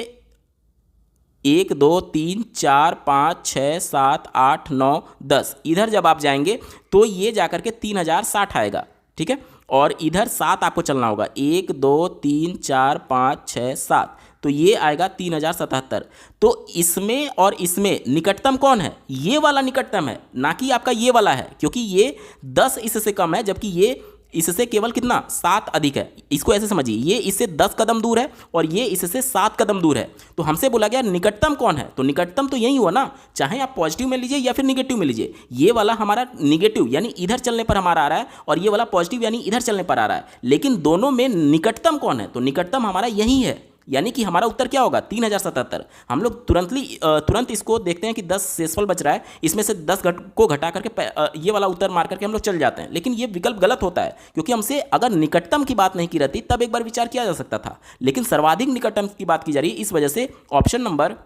1 2 3 4 5 6 7 8 9 10 इधर जब आप जाएंगे तो ये जाकर के 3060 आएगा, ठीक है, और इधर 7 आपको चलना होगा, 1 2 3 4 5 6 7, तो ये आएगा 3077। तो इसमें और इसमें निकटतम कौन है, ये वाला निकटतम है, ना कि आपका ये वाला है, क्योंकि ये 10 इससे कम है, जबकि ये इससे केवल कितना 7 अधिक है। इसको ऐसे समझिए, ये इससे 10 कदम दूर है और ये इससे 7 कदम दूर है। तो हमसे बोला गया निकटतम कौन है, तो निकटतम तो यही हुआ ना, चाहे आप पॉजिटिव में लीजिए या फिर निगेटिव में लीजिए। ये वाला हमारा निगेटिव यानी इधर चलने पर हमारा आ रहा है, और ये वाला पॉजिटिव यानी इधर चलने पर आ रहा है, लेकिन दोनों में निकटतम कौन है, तो निकटतम हमारा यही है, यानी कि हमारा उत्तर क्या होगा 3077। हम लोग तुरंत इसको देखते हैं कि 10 शेषफल बच रहा है, इसमें से 10 को घटा करके ये वाला उत्तर मार करके हम लोग चल जाते हैं, लेकिन ये विकल्प गलत होता है, क्योंकि हमसे अगर निकटतम की बात नहीं की रहती तब एक बार विचार किया जा सकता था, लेकिन सर्वाधिक निकटतम की बात की जा रही है, इस वजह से ऑप्शन नंबर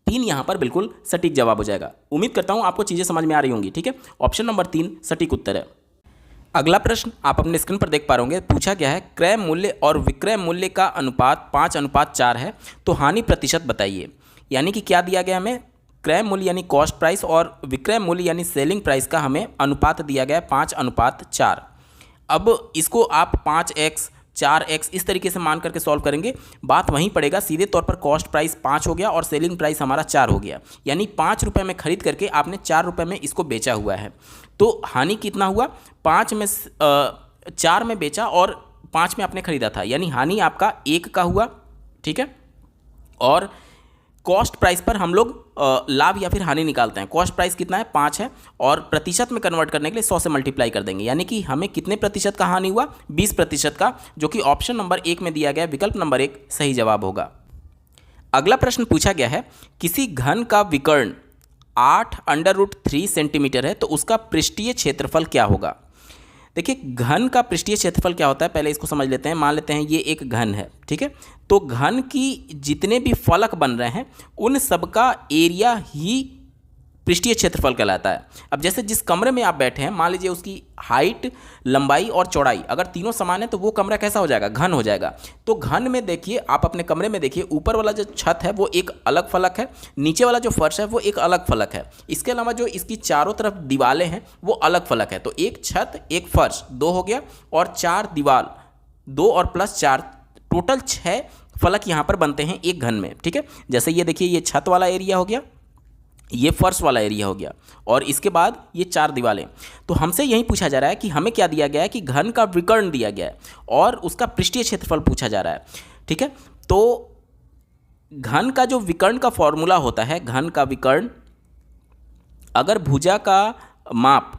3 यहाँ पर बिल्कुल सटीक जवाब हो जाएगा। उम्मीद करता हूँ आपको चीज़ें समझ में आ रही होंगी। ठीक है, ऑप्शन नंबर 3 सटीक उत्तर है। अगला प्रश्न आप अपने स्क्रीन पर देख पा रहे होंगे, पूछा गया है क्रय मूल्य और विक्रय मूल्य का अनुपात 5:4 है, तो हानि प्रतिशत बताइए। यानी कि क्या दिया गया हमें, क्रय मूल्य यानी कॉस्ट प्राइस और विक्रय मूल्य यानी सेलिंग प्राइस का हमें अनुपात दिया गया है 5:4। अब इसको आप 5x 4x इस तरीके से मान करके सॉल्व करेंगे, बात वहीं पड़ेगा, सीधे तौर पर कॉस्ट प्राइस 5 हो गया और सेलिंग प्राइस हमारा 4 हो गया, यानी 5 रुपये में खरीद करके आपने 4 रुपये में इसको बेचा हुआ है। तो हानि कितना हुआ, 4 में बेचा और 5 में आपने खरीदा था, यानी हानि आपका 1 का हुआ। ठीक है, और कॉस्ट प्राइस पर हम लोग लाभ या फिर हानि निकालते हैं। कॉस्ट प्राइस कितना है 5 है, और प्रतिशत में कन्वर्ट करने के लिए 100 से मल्टीप्लाई कर देंगे, यानी कि हमें कितने प्रतिशत का हानि हुआ, 20% का, जो कि ऑप्शन नंबर 1 में दिया गया विकल्प नंबर 1 सही जवाब होगा। अगला प्रश्न पूछा गया है किसी घन का विकर्ण 8√3 सेंटीमीटर है, तो उसका पृष्ठीय क्षेत्रफल क्या होगा। देखिए, घन का पृष्ठीय क्षेत्रफल क्या होता है, पहले इसको समझ लेते हैं। मान लेते हैं ये एक घन है, ठीक है, तो घन की जितने भी फलक बन रहे हैं उन सब का एरिया ही पृष्ठीय क्षेत्रफल कहलाता है। अब जैसे जिस कमरे में आप बैठे हैं, मान लीजिए उसकी हाइट, लंबाई और चौड़ाई अगर तीनों समान है तो वो कमरा कैसा हो जाएगा, घन हो जाएगा। तो घन में देखिए, आप अपने कमरे में देखिए, ऊपर वाला जो छत है वो एक अलग फलक है, नीचे वाला जो फर्श है वो एक अलग फलक है, इसके अलावा जो इसकी चारों तरफ दीवारें हैं वो अलग फलक है। तो एक छत एक फर्श 2 हो गया, और 4 दीवार 2 और प्लस 4 टोटल 6 फलक यहाँ पर बनते हैं एक घन में। ठीक है, जैसे ये देखिए, ये छत वाला एरिया हो गया, ये फर्श वाला एरिया हो गया, और इसके बाद ये 4 दीवारें। तो हमसे यही पूछा जा रहा है कि हमें क्या दिया गया है कि घन का विकर्ण दिया गया है और उसका पृष्ठीय क्षेत्रफल पूछा जा रहा है। ठीक है, तो घन का जो विकर्ण का फॉर्मूला होता है, घन का विकर्ण, अगर भुजा का माप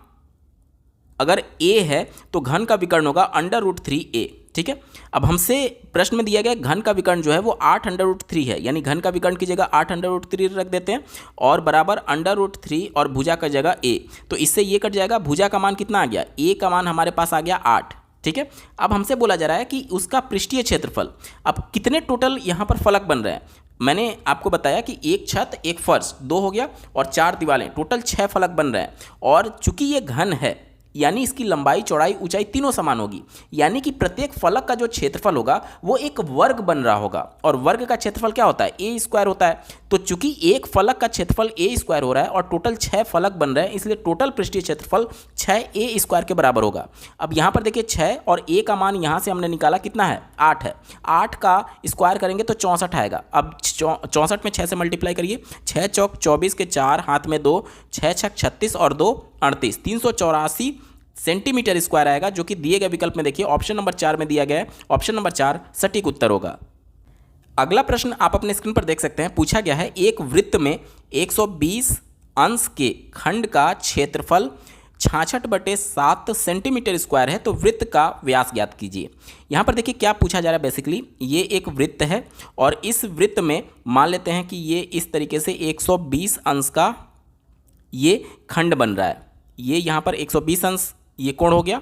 अगर a है तो घन का विकर्ण होगा √3a। ठीक है, अब हमसे प्रश्न में दिया गया घन का विकर्ण जो है वो 8√3 है, यानी घन का विकर्ण की जगह 8√3 रख देते हैं और बराबर √3 और भुजा का जगह a, तो इससे ये कट जाएगा। भुजा का मान कितना आ गया, a का मान हमारे पास आ गया 8। ठीक है, अब हमसे बोला जा रहा है कि उसका पृष्ठीय क्षेत्रफल, अब कितने टोटल यहाँ पर फलक बन रहे हैं। मैंने आपको बताया कि एक छत एक फर्श 2 हो गया और 4 दीवारें, टोटल 6 फलक बन रहे हैं, और चूंकि ये घन है यानी इसकी लंबाई चौड़ाई ऊंचाई तीनों समान होगी, यानी कि प्रत्येक फलक का जो क्षेत्रफल होगा वो एक वर्ग बन रहा होगा, और वर्ग का क्षेत्रफल क्या होता है, a² होता है। तो चूंकि एक फलक का क्षेत्रफल a² हो रहा है और टोटल 6 फलक बन रहे हैं, इसलिए टोटल पृष्ठीय क्षेत्रफल 6a² के बराबर होगा। अब यहाँ पर देखिए 6 और a का मान यहाँ से हमने निकाला कितना है, 8 है, 8 का स्क्वायर करेंगे तो 64 आएगा। अब 64 में 6 से मल्टीप्लाई करिए, 6 चौक 24 के 4 हाथ में 2, 6 छक 36 और 2 38, 384 सेंटीमीटर स्क्वायर आएगा, जो कि दिए गए विकल्प में देखिए ऑप्शन नंबर 4 में दिया गया है। ऑप्शन नंबर 4 सटीक उत्तर होगा। अगला प्रश्न आप अपने स्क्रीन पर देख सकते हैं, पूछा गया है एक वृत्त में 120 अंश के खंड का क्षेत्रफल 66/7 सेंटीमीटर स्क्वायर है, तो वृत्त का व्यास ज्ञात कीजिए। यहाँ पर देखिए क्या पूछा जा रहा है, बेसिकली ये एक वृत्त है और इस वृत्त में मान लेते हैं कि ये इस तरीके से 120 अंश का ये खंड बन रहा है, ये यहाँ पर 120 अंश ये कोण हो गया,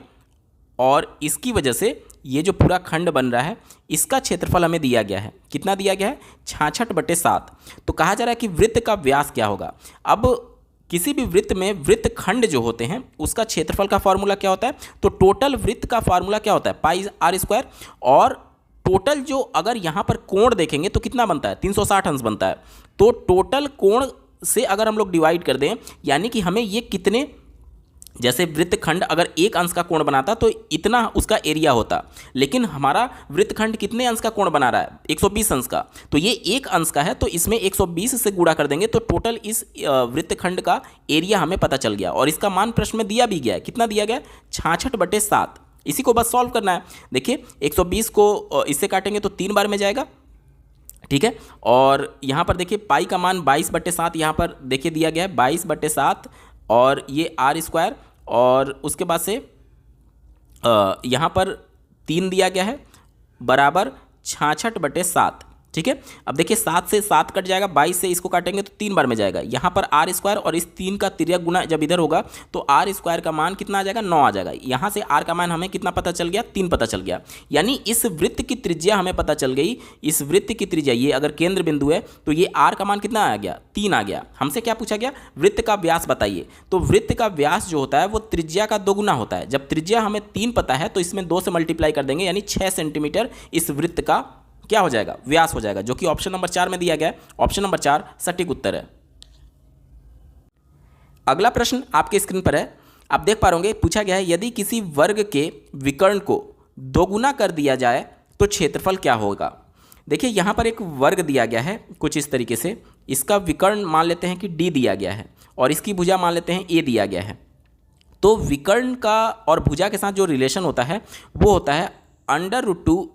और इसकी वजह से ये जो पूरा खंड बन रहा है इसका क्षेत्रफल हमें दिया गया है, कितना दिया गया है, 66/7। तो कहा जा रहा है कि वृत्त का व्यास क्या होगा। अब किसी भी वृत्त में वृत्त खंड जो होते हैं उसका क्षेत्रफल का फॉर्मूला क्या होता है, तो टोटल वृत्त का फॉर्मूला क्या होता है, πr², और टोटल जो अगर यहाँ पर कोण देखेंगे तो कितना बनता है, 360 अंश बनता है। तो टोटल कोण से अगर हम लोग डिवाइड कर दें, यानी कि हमें ये कितने, जैसे वृत्तखंड अगर 1 अंश का कोण बनाता तो इतना उसका एरिया होता, लेकिन हमारा वृत्तखंड कितने अंश का कोण बना रहा है, 120 अंश का, तो ये 1 अंश का है, तो इसमें 120 से गुणा कर देंगे तो टोटल इस वृत्तखंड का एरिया हमें पता चल गया, और इसका मान प्रश्न में दिया भी गया है, कितना दिया गया, 66/7। इसी को बस सॉल्व करना है। देखिए 120 को इससे काटेंगे तो 3 बार में जाएगा, ठीक है, और यहाँ पर देखिए पाई का मान 22/7 यहाँ पर देखिए दिया गया है, 22/7, और ये r², और उसके बाद से यहाँ पर 3 दिया गया है बराबर 66/7। ठीक है। अब देखिए 7 से 7 कट जाएगा, 22 से इसको काटेंगे तो 3 बार में जाएगा। यहाँ पर आर स्क्वायर और इस 3 का तिर्यक गुना जब इधर होगा तो आर स्क्वायर का मान कितना आ जाएगा, 9 आ जाएगा। यहाँ से आर का मान हमें कितना पता चल गया, 3 पता चल गया। यानी इस वृत्त की त्रिज्या हमें पता चल गई, इस वृत्त की त्रिज्या, ये अगर केंद्र बिंदु है तो ये आर का मान कितना आ गया, 3 आ गया। हमसे क्या पूछा गया, वृत्त का व्यास बताइए। तो वृत्त का व्यास जो होता है वो त्रिज्या का 2 गुना होता है। जब त्रिज्या हमें 3 पता है तो इसमें 2 से मल्टीप्लाई कर देंगे, यानी 6 सेंटीमीटर इस वृत्त का क्या हो जाएगा, व्यास हो जाएगा, जो कि ऑप्शन नंबर 4 में दिया गया है। ऑप्शन नंबर 4 सटीक उत्तर है। अगला प्रश्न आपके स्क्रीन पर है, आप देख पा रहे होंगे, पूछा गया है यदि किसी वर्ग के विकर्ण को 2 गुना कर दिया जाए तो क्षेत्रफल क्या होगा। देखिए यहाँ पर एक वर्ग दिया गया है कुछ इस तरीके से, इसका विकर्ण मान लेते हैं कि d दिया गया है और इसकी भुजा मान लेते हैं a दिया गया है। तो विकर्ण का और भुजा के साथ जो रिलेशन होता है वो होता है √2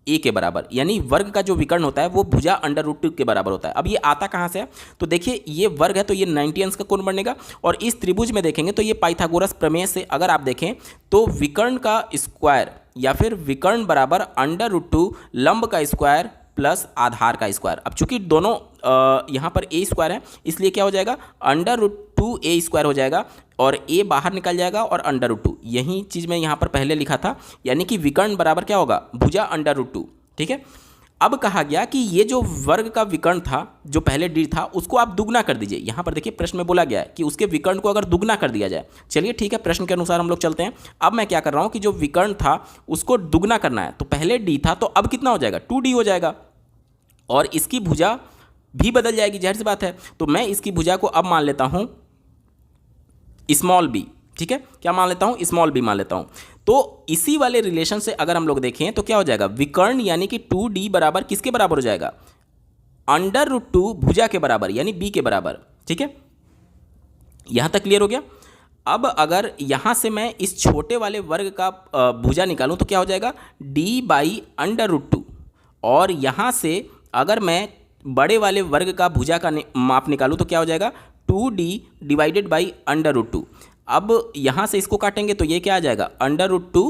a के बराबर, यानी वर्ग का जो विकर्ण होता है वो भुजा √2 के बराबर होता है। अब ये आता कहाँ से है, तो देखिए ये वर्ग है तो ये 90 अंश का कोण बनेगा, और इस त्रिभुज में देखेंगे तो ये पाइथागोरस प्रमेय से अगर आप देखें तो विकर्ण का स्क्वायर या फिर विकर्ण बराबर √2 लंब का स्क्वायर प्लस आधार का स्क्वायर। अब चूंकि दोनों यहाँ पर a स्क्वायर है इसलिए क्या हो जाएगा, √2a स्क्वायर हो जाएगा और a बाहर निकल जाएगा और √2, यही चीज़ मैं यहाँ पर पहले लिखा था, यानी कि विकर्ण बराबर क्या होगा, भुजा √2। ठीक है। अब कहा गया कि ये जो वर्ग का विकर्ण था जो पहले d था उसको आप दुगना कर दीजिए। यहाँ पर देखिए प्रश्न में बोला गया है कि उसके विकर्ण को अगर दुगना कर दिया जाए। चलिए ठीक है, प्रश्न के अनुसार हम लोग चलते हैं। अब मैं क्या कर रहा हूँ कि जो विकर्ण था उसको दुगना करना है, तो पहले d था तो अब कितना हो जाएगा, 2d हो जाएगा, और इसकी भुजा भी बदल जाएगी, जाहिर सी बात है। तो मैं इसकी भुजा को अब मान लेता हूँ स्मॉल b। ठीक है, क्या मान लेता हूँ, स्मॉल b मान लेता हूँ। तो इसी वाले रिलेशन से अगर हम लोग देखें तो क्या हो जाएगा, विकर्ण यानी कि 2d बराबर किसके बराबर हो जाएगा, √2 भुजा के बराबर यानी b के बराबर। ठीक है, यहाँ तक क्लियर हो गया। अब अगर यहाँ से मैं इस छोटे वाले वर्ग का भुजा निकालूं तो क्या हो जाएगा, d/√2, और यहाँ से अगर मैं बड़े वाले वर्ग का भुजा का माप निकालूं तो क्या हो जाएगा, 2d डिवाइडेड बाई √2। अब यहाँ से इसको काटेंगे तो ये क्या आ जाएगा, √2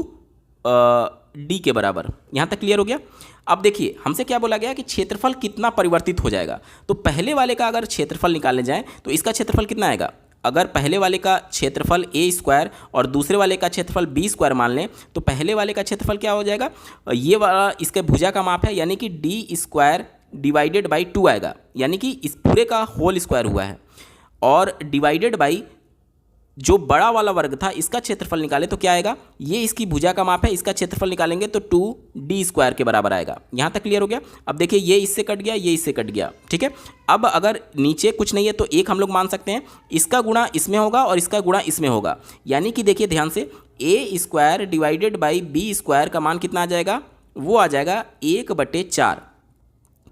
d के बराबर। यहाँ तक क्लियर हो गया। अब देखिए हमसे क्या बोला गया कि क्षेत्रफल कितना परिवर्तित हो जाएगा। तो पहले वाले का अगर क्षेत्रफल निकालने जाएं तो इसका क्षेत्रफल कितना आएगा, अगर पहले वाले का क्षेत्रफल a स्क्वायर और दूसरे वाले का क्षेत्रफल b स्क्वायर मान लें तो पहले वाले का क्षेत्रफल क्या हो जाएगा, ये वाला इसके भुजा का माप है यानी कि d स्क्वायर डिवाइडेड बाई 2 आएगा, यानी कि इस पूरे का होल स्क्वायर हुआ है, और डिवाइडेड बाई जो बड़ा वाला वर्ग था इसका क्षेत्रफल निकाले तो क्या आएगा, ये इसकी भुजा का माप है, इसका क्षेत्रफल निकालेंगे तो 2d स्क्वायर के बराबर आएगा। यहाँ तक क्लियर हो गया। अब देखिए ये इससे कट गया, ये इससे कट गया। ठीक है, अब अगर नीचे कुछ नहीं है तो एक हम लोग मान सकते हैं, इसका गुणा इसमें होगा और इसका गुणा इसमें होगा, यानी कि देखिए ध्यान से a square divided by b square का मान कितना आ जाएगा, वो आ जाएगा 1/4।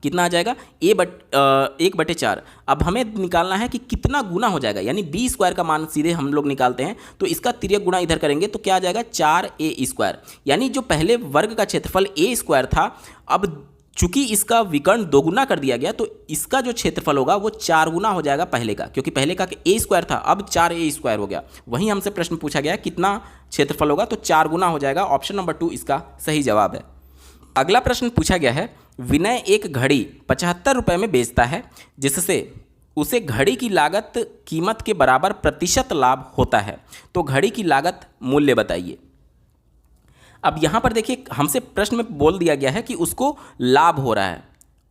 कितना आ जाएगा, 1/4। अब हमें निकालना है कि कितना गुना हो जाएगा, यानी b स्क्वायर का मान सीधे हम लोग निकालते हैं तो इसका तिर्यक गुणा इधर करेंगे तो क्या आ जाएगा, 4a स्क्वायर। यानी जो पहले वर्ग का क्षेत्रफल a स्क्वायर था, अब चूंकि इसका विकर्ण दोगुना कर दिया गया तो इसका जो क्षेत्रफल होगा वो 4 गुना हो जाएगा पहले का, क्योंकि पहले का a स्क्वायर था अब 4a स्क्वायर हो गया। वहीं हमसे प्रश्न पूछा गया कितना क्षेत्रफल होगा, तो 4 गुना हो जाएगा। ऑप्शन नंबर 2 इसका सही जवाब है। अगला प्रश्न पूछा गया है, विनय एक घड़ी 75 रुपये में बेचता है जिससे उसे घड़ी की लागत कीमत के बराबर प्रतिशत लाभ होता है, तो घड़ी की लागत मूल्य बताइए। अब यहाँ पर देखिए हमसे प्रश्न में बोल दिया गया है कि उसको लाभ हो रहा है,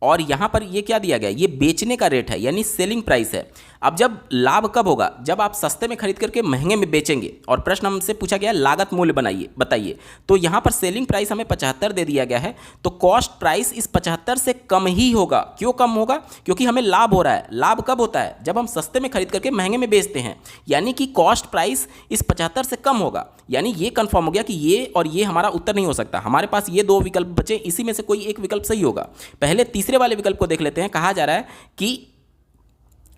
और यहाँ पर ये क्या दिया गया है, ये बेचने का रेट है यानी सेलिंग प्राइस है। अब जब लाभ कब होगा, जब आप सस्ते में खरीद करके महंगे में बेचेंगे, और प्रश्न हमसे पूछा गया लागत मूल्य बताइए। तो यहाँ पर सेलिंग प्राइस हमें 75 दे दिया गया है, तो कॉस्ट प्राइस इस 75 से कम ही होगा। क्यों कम होगा, क्योंकि हमें लाभ हो रहा है। लाभ कब होता है, जब हम सस्ते में खरीद करके महंगे में बेचते हैं, यानी कि कॉस्ट प्राइस इस 75 से कम होगा। यानी ये कंफर्म हो गया कि ये और ये हमारा उत्तर नहीं हो सकता। हमारे पास ये 2 विकल्प बचे, इसी में से कोई एक विकल्प सही होगा। पहले तीसरे वाले विकल्प को देख लेते हैं। कहा जा रहा है कि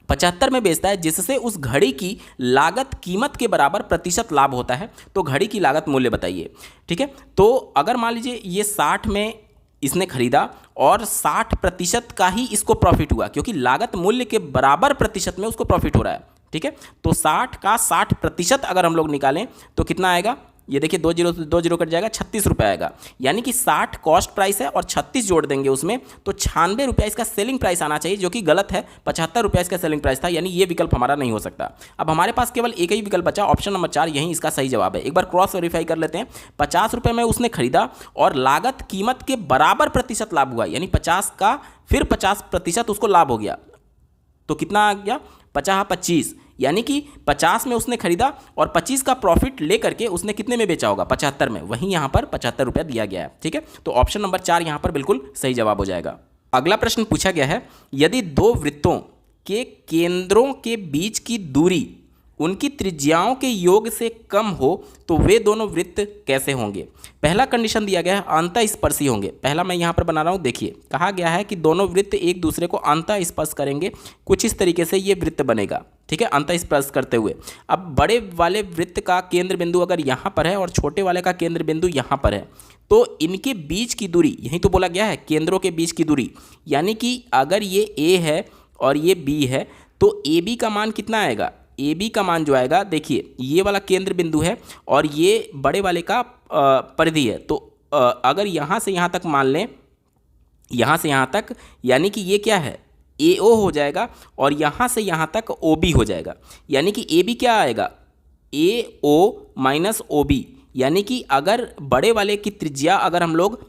75 में बेचता है जिससे उस घड़ी की लागत कीमत के बराबर प्रतिशत लाभ होता है, तो घड़ी की लागत मूल्य बताइए। ठीक है, तो अगर मान लीजिए ये 60 में इसने खरीदा और 60% का ही इसको प्रॉफिट हुआ, क्योंकि लागत मूल्य के बराबर प्रतिशत में उसको प्रॉफिट हो रहा है। ठीक है, तो 60 का 60% अगर हम लोग निकालें तो कितना आएगा, ये देखिए 2 जीरो कट जाएगा, 36 रुपये आएगा। यानी कि 60 कॉस्ट प्राइस है और 36 जोड़ देंगे उसमें तो 96 रुपये इसका सेलिंग प्राइस आना चाहिए, जो कि गलत है। 75 रुपये इसका सेलिंग प्राइस था, यानी ये विकल्प हमारा नहीं हो सकता। अब हमारे पास केवल एक ही विकल्प बचा, ऑप्शन नंबर 4, यही इसका सही जवाब है। एक बार क्रॉस वेरीफाई कर लेते हैं। 50 रुपये में उसने खरीदा और लागत कीमत के बराबर प्रतिशत लाभ हुआ, यानी 50 का फिर 50% उसको लाभ हो गया, तो कितना आ गया 50-25, यानी कि 50 में उसने खरीदा और 25 का प्रॉफिट लेकर के उसने कितने में बेचा होगा, 75 में। वहीं यहाँ पर 75 रुपया दिया गया है। ठीक है, तो ऑप्शन नंबर 4 यहाँ पर बिल्कुल सही जवाब हो जाएगा। अगला प्रश्न पूछा गया है, यदि दो वृत्तों के केंद्रों के बीच की दूरी उनकी त्रिज्याओं के योग से कम हो तो वे दोनों वृत्त कैसे होंगे। पहला कंडीशन दिया गया है अंतःस्पर्शी होंगे। पहला मैं यहाँ पर बना रहा हूँ, देखिए कहा गया है कि दोनों वृत्त एक दूसरे को अंतःस्पर्श करेंगे, कुछ इस तरीके से ये वृत्त बनेगा। ठीक है, अंतःस्पर्श करते हुए। अब बड़े वाले वृत्त का केंद्र बिंदु अगर यहाँ पर है और छोटे वाले का केंद्र बिंदु यहाँ पर है, तो इनके बीच की दूरी, यही तो बोला गया है केंद्रों के बीच की दूरी, यानी कि अगर ये ए है और ये बी है तो ए बी का मान कितना आएगा, ए बी का मान जो आएगा, देखिए ये वाला केंद्र बिंदु है और ये बड़े वाले का परिधि है, तो अगर यहाँ से यहाँ तक मान लें, यहाँ से यहाँ तक, यानी कि ये क्या है ए ओ हो जाएगा और यहाँ से यहाँ तक ओ बी हो जाएगा, यानी कि ए बी क्या आएगा ए ओ माइनस ओ बी, यानी कि अगर बड़े वाले की त्रिज्या अगर हम लोग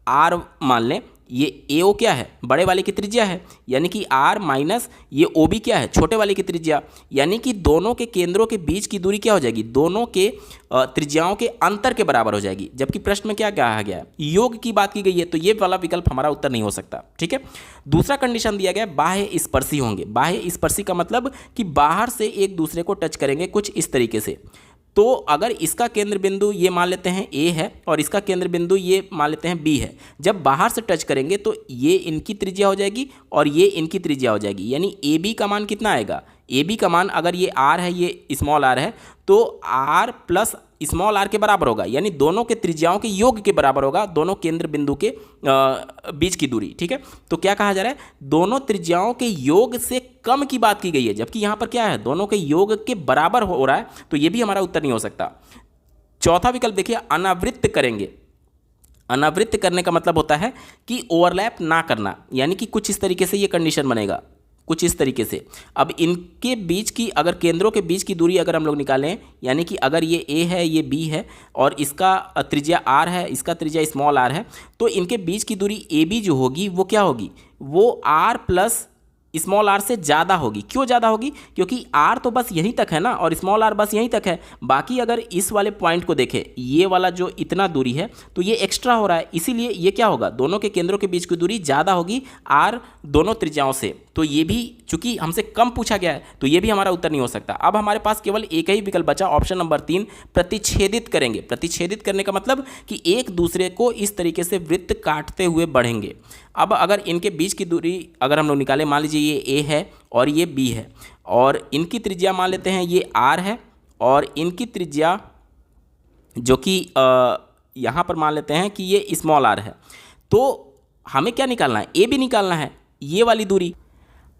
आर मान लें, ये ए ओ क्या है बड़े वाले की त्रिज्या है, यानी कि आर माइनस ये ओ बी क्या है छोटे वाले की त्रिज्या, यानी कि दोनों के केंद्रों के बीच की दूरी क्या हो जाएगी, दोनों के त्रिज्याओं के अंतर के बराबर हो जाएगी। जबकि प्रश्न में क्या कहा गया है, योग की बात की गई है, तो ये वाला विकल्प हमारा उत्तर नहीं हो सकता। ठीक है, दूसरा कंडीशन दिया गया बाह्य स्पर्शी होंगे। बाह्य स्पर्शी का मतलब कि बाहर से एक दूसरे को टच करेंगे कुछ इस तरीके से। तो अगर इसका केंद्र बिंदु ये मान लेते हैं ए है और इसका केंद्र बिंदु ये मान लेते हैं बी है, जब बाहर से टच करेंगे तो ये इनकी त्रिज्या हो जाएगी और ये इनकी त्रिज्या हो जाएगी, यानी ए बी का मान कितना आएगा, ए बी का मान अगर ये आर है ये स्मॉल आर है तो आर प्लस स्मॉल आर के बराबर होगा, यानी दोनों के त्रिज्याओं के योग के बराबर होगा, दोनों केंद्र बिंदु के बीच की दूरी। ठीक है, तो क्या कहा जा रहा है, दोनों त्रिज्याओं के योग से कम की बात की गई है, जबकि यहाँ पर क्या है दोनों के योग के बराबर हो रहा है, तो ये भी हमारा उत्तर नहीं हो सकता। चौथा विकल्प देखिए अनावृत्त करेंगे। अनावृत्त करने का मतलब होता है कि ओवरलैप ना करना, यानी कि कुछ इस तरीके से ये कंडीशन बनेगा, कुछ इस तरीके से। अब इनके बीच की अगर केंद्रों के बीच की दूरी अगर हम लोग निकालें, यानी कि अगर ये ए है ये बी है और इसका त्रिज्या आर है इसका त्रिज्या स्मॉल आर है, तो इनके बीच की दूरी ए बी जो होगी वो क्या होगी, वो आर प्लस स्मॉल आर से ज़्यादा होगी। क्यों ज़्यादा होगी, क्योंकि आर तो बस यहीं तक है ना और स्मॉल आर बस यहीं तक है। बाकी अगर इस वाले पॉइंट को देखें, ये वाला जो इतना दूरी है तो ये एक्स्ट्रा हो रहा है, इसीलिए ये क्या होगा, दोनों के केंद्रों के बीच की दूरी ज़्यादा होगी आर दोनों त्रिज्याओं से। तो ये भी चूंकि हमसे कम पूछा गया है तो ये भी हमारा उत्तर नहीं हो सकता। अब हमारे पास केवल एक ही विकल्प बचा, ऑप्शन नंबर 3, प्रतिच्छेदित करेंगे। प्रतिच्छेदित करने का मतलब कि एक दूसरे को इस तरीके से वृत्त काटते हुए बढ़ेंगे। अब अगर इनके बीच की दूरी अगर हम लोग निकालें, मान लीजिए ये ए है और ये बी है और इनकी त्रिज्या मान लेते हैं ये आर है और इनकी त्रिज्या जो कि यहाँ पर मान लेते हैं कि ये स्मॉल आर है, तो हमें क्या निकालना है, ए बी निकालना है, ये वाली दूरी।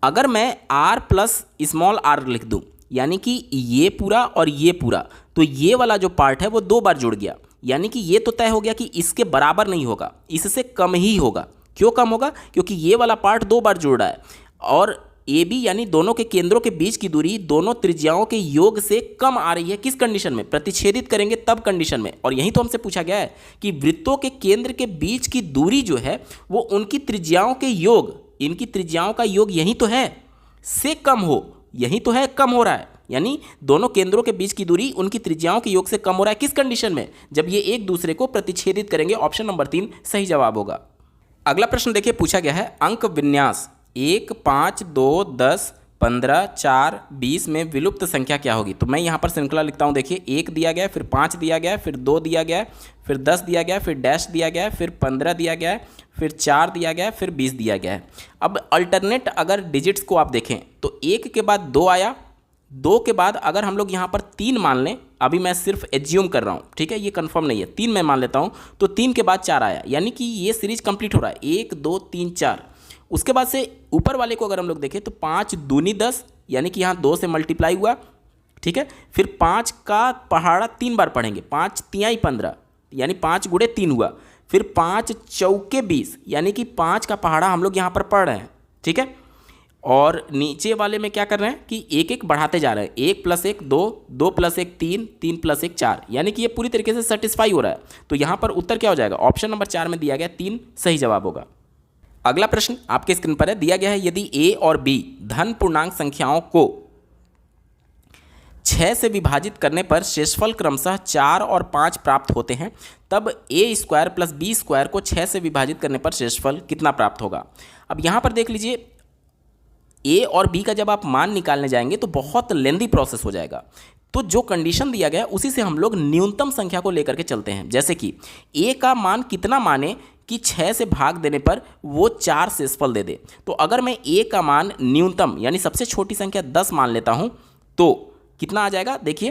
अगर मैं आर प्लस स्मॉल आर लिख दूं, यानी कि ये पूरा और ये पूरा, तो ये वाला जो पार्ट है वो 2 बार जुड़ गया, यानी कि ये तो तय हो गया कि इसके बराबर नहीं होगा, इससे कम ही होगा। क्यों कम होगा, क्योंकि ये वाला पार्ट 2 बार जुड़ रहा है और ए बी यानी दोनों के केंद्रों के बीच की दूरी दोनों त्रिज्याओं के योग से कम आ रही है। किस कंडीशन में, प्रतिच्छेदित करेंगे तब कंडीशन में। और यही तो हमसे पूछा गया है कि वृत्तों के केंद्र के बीच की दूरी जो है वो उनकी त्रिज्याओं के योग, इनकी त्रिज्याओं का योग यही तो है से कम हो, यही तो है कम हो रहा है, यानी दोनों केंद्रों के बीच की दूरी उनकी त्रिज्याओं के योग से कम हो रहा है। किस कंडीशन में, जब ये एक दूसरे को प्रतिच्छेदित करेंगे। ऑप्शन नंबर 3 सही जवाब होगा। अगला प्रश्न देखिए पूछा गया है अंक विन्यास 1, 5, 2, 10, 15, 4, 20 में विलुप्त संख्या क्या होगी। तो मैं यहाँ पर श्रृंखला लिखता हूँ, देखिए 1 दिया गया है, फिर 5 दिया गया है, फिर 2 दिया गया है, फिर 10 दिया गया है, फिर डैश दिया गया है, फिर 15 दिया गया है, फिर 4 दिया गया है, फिर 20 दिया गया है। अब अल्टरनेट अगर डिजिट्स को आप देखें तो 1 के बाद 2 आया, 2 के बाद अगर हम लोग यहाँ पर 3 मान लें, अभी मैं सिर्फ एज्यूम कर रहा हूँ, ठीक है, ये कंफर्म नहीं है, 3 मैं मान लेता हूँ, तो 3 के बाद 4 आया, यानी कि ये सीरीज कंप्लीट हो रहा है 1, 2, 3, 4। उसके बाद से ऊपर वाले को अगर हम लोग देखें तो 5 दूनी 10, यानी कि यहाँ 2 से मल्टीप्लाई हुआ, ठीक है। फिर 5 का पहाड़ा 3 बार पढ़ेंगे, 5 तिहाई 15 यानी 5 गुणे 3 हुआ। फिर 5 चौके 20 यानी कि 5 का पहाड़ा हम लोग यहाँ पर पढ़ रहे हैं, ठीक है। और नीचे वाले में क्या कर रहे हैं कि एक एक बढ़ाते जा रहे हैं, 1 + 1 2, 2 + 1 3, 3 + 1 4, यानी कि ये पूरी तरीके से सेटिस्फाई हो रहा है। तो यहाँ पर उत्तर क्या हो जाएगा, ऑप्शन नंबर 4 में दिया गया 3 सही जवाब होगा। अगला प्रश्न आपके स्क्रीन पर है, दिया गया है यदि ए और बी धन पूर्णांक संख्याओं को 6 से विभाजित करने पर शेषफल क्रमशः 4 और 5 प्राप्त होते हैं, तब a² + b² को 6 से विभाजित करने पर शेषफल कितना प्राप्त होगा। अब यहाँ पर देख लीजिए, a और b का जब आप मान निकालने जाएंगे तो बहुत लेंदी प्रोसेस हो जाएगा। तो जो कंडीशन दिया गया उसी से हम लोग न्यूनतम संख्या को लेकर के चलते हैं। जैसे कि a का मान कितना माने कि 6 से भाग देने पर वो 4 शेषफल दे दे। तो अगर मैं a का मान न्यूनतम यानी सबसे छोटी संख्या 10 मान लेता हूँ तो कितना आ जाएगा, देखिए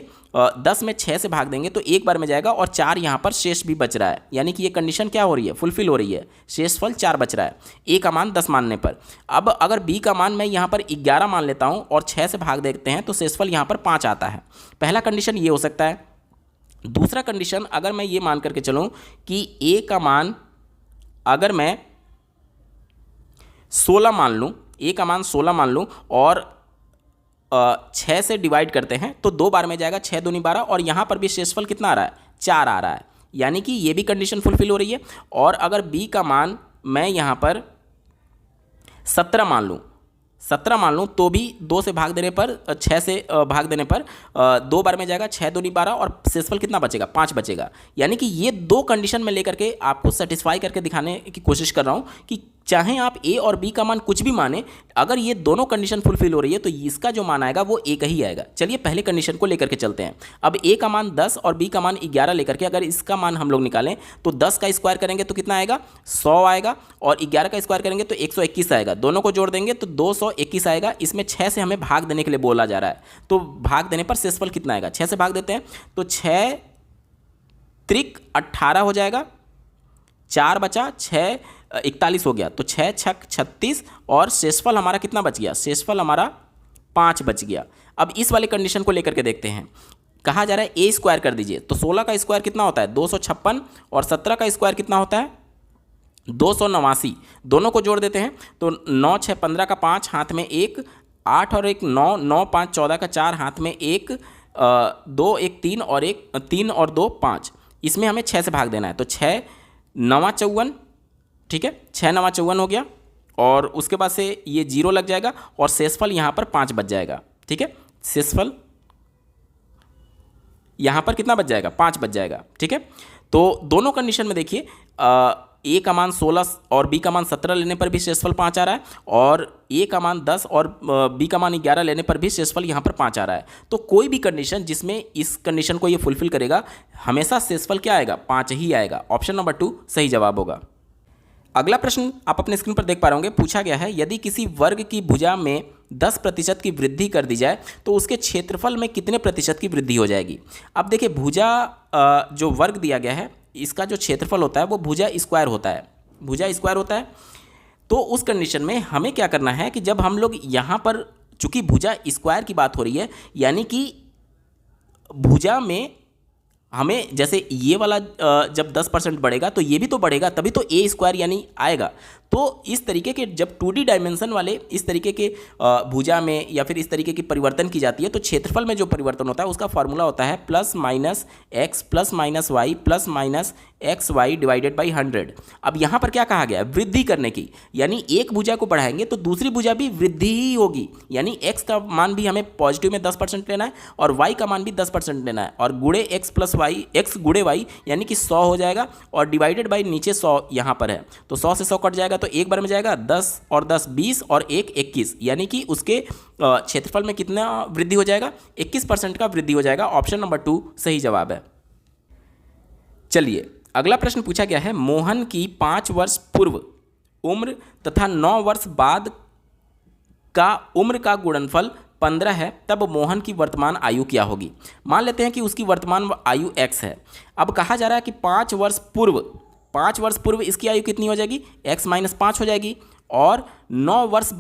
10 में 6 से भाग देंगे तो एक बार में जाएगा और 4 यहाँ पर शेष भी बच रहा है, यानी कि ये कंडीशन क्या हो रही है, फुलफिल हो रही है, शेषफल 4 बच रहा है a का मान 10 मानने पर। अब अगर b का मान मैं यहाँ पर 11 मान लेता हूँ और 6 से भाग देते हैं तो शेषफल यहाँ पर 5 आता है। पहला कंडीशन ये हो सकता है। दूसरा कंडीशन अगर मैं ये मान करके चलूँ कि a का मान अगर मैं 16 मान लूँ, a का मान 16 मान लूँ और 6 से डिवाइड करते हैं तो 2 बार में जाएगा, 6 दूनी 12 और यहाँ पर भी शेषफल कितना आ रहा है, 4 आ रहा है, यानी कि ये भी कंडीशन फुलफिल हो रही है। और अगर b का मान मैं यहाँ पर 17 मान लूँ, 17 मान लूँ तो भी 2 से भाग देने पर 6 से भाग देने पर 2 बार में जाएगा, 6 दूनी 12 और शेषफल कितना बचेगा, 5 बचेगा। यानी कि ये 2 कंडीशन में लेकर के आपको सेटिस्फाई करके दिखाने की कोशिश कर रहा हूँ कि चाहे आप a और b का मान कुछ भी माने, अगर ये दोनों कंडीशन फुलफिल हो रही है तो इसका जो मान आएगा वो a का ही आएगा। चलिए पहले कंडीशन को लेकर के चलते हैं। अब a का मान 10 और b का मान 11 लेकर के अगर इसका मान हम लोग निकालें तो 10 का स्क्वायर करेंगे तो कितना आएगा, 100 आएगा, और 11 का स्क्वायर करेंगे तो 121 आएगा। दोनों को जोड़ देंगे तो 221 आएगा। इसमें 6 से हमें भाग देने के लिए बोला जा रहा है, तो भाग देने पर शेषफल कितना आएगा, 6 से भाग देते हैं तो 6 त्रिक 18 हो जाएगा, 4 बचा, 6 41 हो गया, तो 6 छक 36 और शेषफल हमारा कितना बच गया, शेषफल हमारा 5 बच गया। अब इस वाले कंडीशन को लेकर के देखते हैं। कहा जा रहा है a स्क्वायर कर दीजिए, तो 16 का स्क्वायर कितना होता है 256 और 17 का स्क्वायर कितना होता है 289। दोनों को जोड़ देते हैं तो 9 6 15 का 5 हाथ में 1, 8 और 1 9, 9 5 14 का 4 हाथ में 1, 2 1 3 और 1 3 और 2 5। इसमें हमें 6 से भाग देना है तो 6 9 54, ठीक है, 6 9 54 हो गया और उसके बाद से ये 0 लग जाएगा और शेषफल यहाँ पर 5 बच जाएगा, ठीक है। शेषफल यहाँ पर कितना बच जाएगा, 5 बच जाएगा, ठीक है। तो दोनों कंडीशन में देखिए a का मान 16 और b का मान 17 लेने पर भी शेषफल 5 आ रहा है और a का मान 10 और b का मान 11 लेने पर भी शेषफल यहाँ पर 5 आ रहा है। तो कोई भी कंडीशन जिसमें इस कंडीशन को ये फुलफिल करेगा हमेशा शेषफल क्या आएगा, 5 ही आएगा। ऑप्शन नंबर 2 सही जवाब होगा। अगला प्रश्न आप अपने स्क्रीन पर देख पा रहे होंगे, पूछा गया है यदि किसी वर्ग की भुजा में 10% की वृद्धि कर दी जाए तो उसके क्षेत्रफल में कितने प्रतिशत की वृद्धि हो जाएगी। अब देखिए भुजा जो वर्ग दिया गया है इसका जो क्षेत्रफल होता है वो भुजा स्क्वायर होता है, भुजा स्क्वायर होता है। तो उस कंडीशन में हमें क्या करना है कि जब हम लोग यहाँ पर चूंकि भुजा स्क्वायर की बात हो रही है, यानी कि भुजा में हमें जैसे ये वाला जब 10% बढ़ेगा तो ये भी तो बढ़ेगा, तभी तो a स्क्वायर यानी आएगा। तो इस तरीके के जब 2D डायमेंशन वाले इस तरीके के भुजा में या फिर इस तरीके की परिवर्तन की जाती है तो क्षेत्रफल में जो परिवर्तन होता है उसका फॉर्मूला होता है +-x +-y +-xy divided by 100। अब यहाँ पर क्या कहा गया है, वृद्धि करने की, यानी एक भुजा को बढ़ाएंगे तो दूसरी भुजा भी वृद्धि ही होगी, यानी x का मान भी हमें पॉजिटिव में 10% लेना है और y का मान भी 10% लेना है और गुणे x + y, x गुणे y यानी कि 100 हो जाएगा और डिवाइडेड बाई नीचे 100 यहाँ पर है तो 100 से 100 कट जाएगा तो एक बार में जाएगा 10 और 10 20 और 1 21, यानी कि उसके क्षेत्रफल में कितना वृद्धि हो जाएगा, 21% का वृद्धि हो जाएगा। ऑप्शन नंबर 2 सही जवाब है। चलिए अगला प्रश्न पूछा गया है, मोहन की 5 वर्ष पूर्व उम्र तथा 9 वर्ष बाद का उम्र का गुणनफल 15 है, तब मोहन की वर्तमान आयु क्या होगी। मान लेते हैं कि उसकी वर्तमान आयु x है। अब कहा जा रहा है कि 5 वर्ष पूर्व इसकी आयु कितनी हो जाएगी, x - 5 हो जाएगी और 9 वर्ष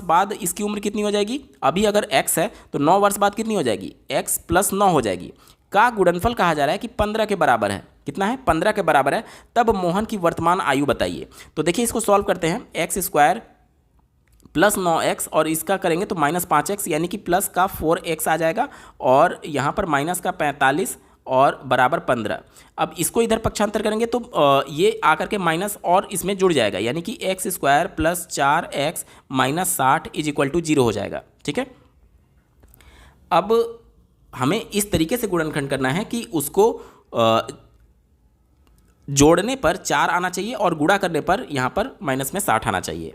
बाद इसकी उम्र कितनी हो जाएगी, अभी अगर x है तो 9 वर्ष बाद कितनी हो जाएगी, x + 9 हो जाएगी, का गुणनफल कहा जा रहा है कि 15 के बराबर है। कितना है, 15 के बराबर है। तब मोहन की वर्तमान आयु बताइए। तो देखिए इसको सॉल्व करते हैं, x² + 9x और इसका करेंगे तो -5x, यानी कि प्लस का 4x आ जाएगा और यहाँ पर माइनस का 45 और बराबर 15। अब इसको इधर पक्षांतर करेंगे तो ये आकर के माइनस और इसमें जुड़ जाएगा, यानी कि x² + 4x - 60 = 0 हो जाएगा। ठीक है, अब हमें इस तरीके से गुणनखंड करना है कि उसको जोड़ने पर 4 आना चाहिए और गुणा करने पर यहाँ पर माइनस में 60 आना चाहिए।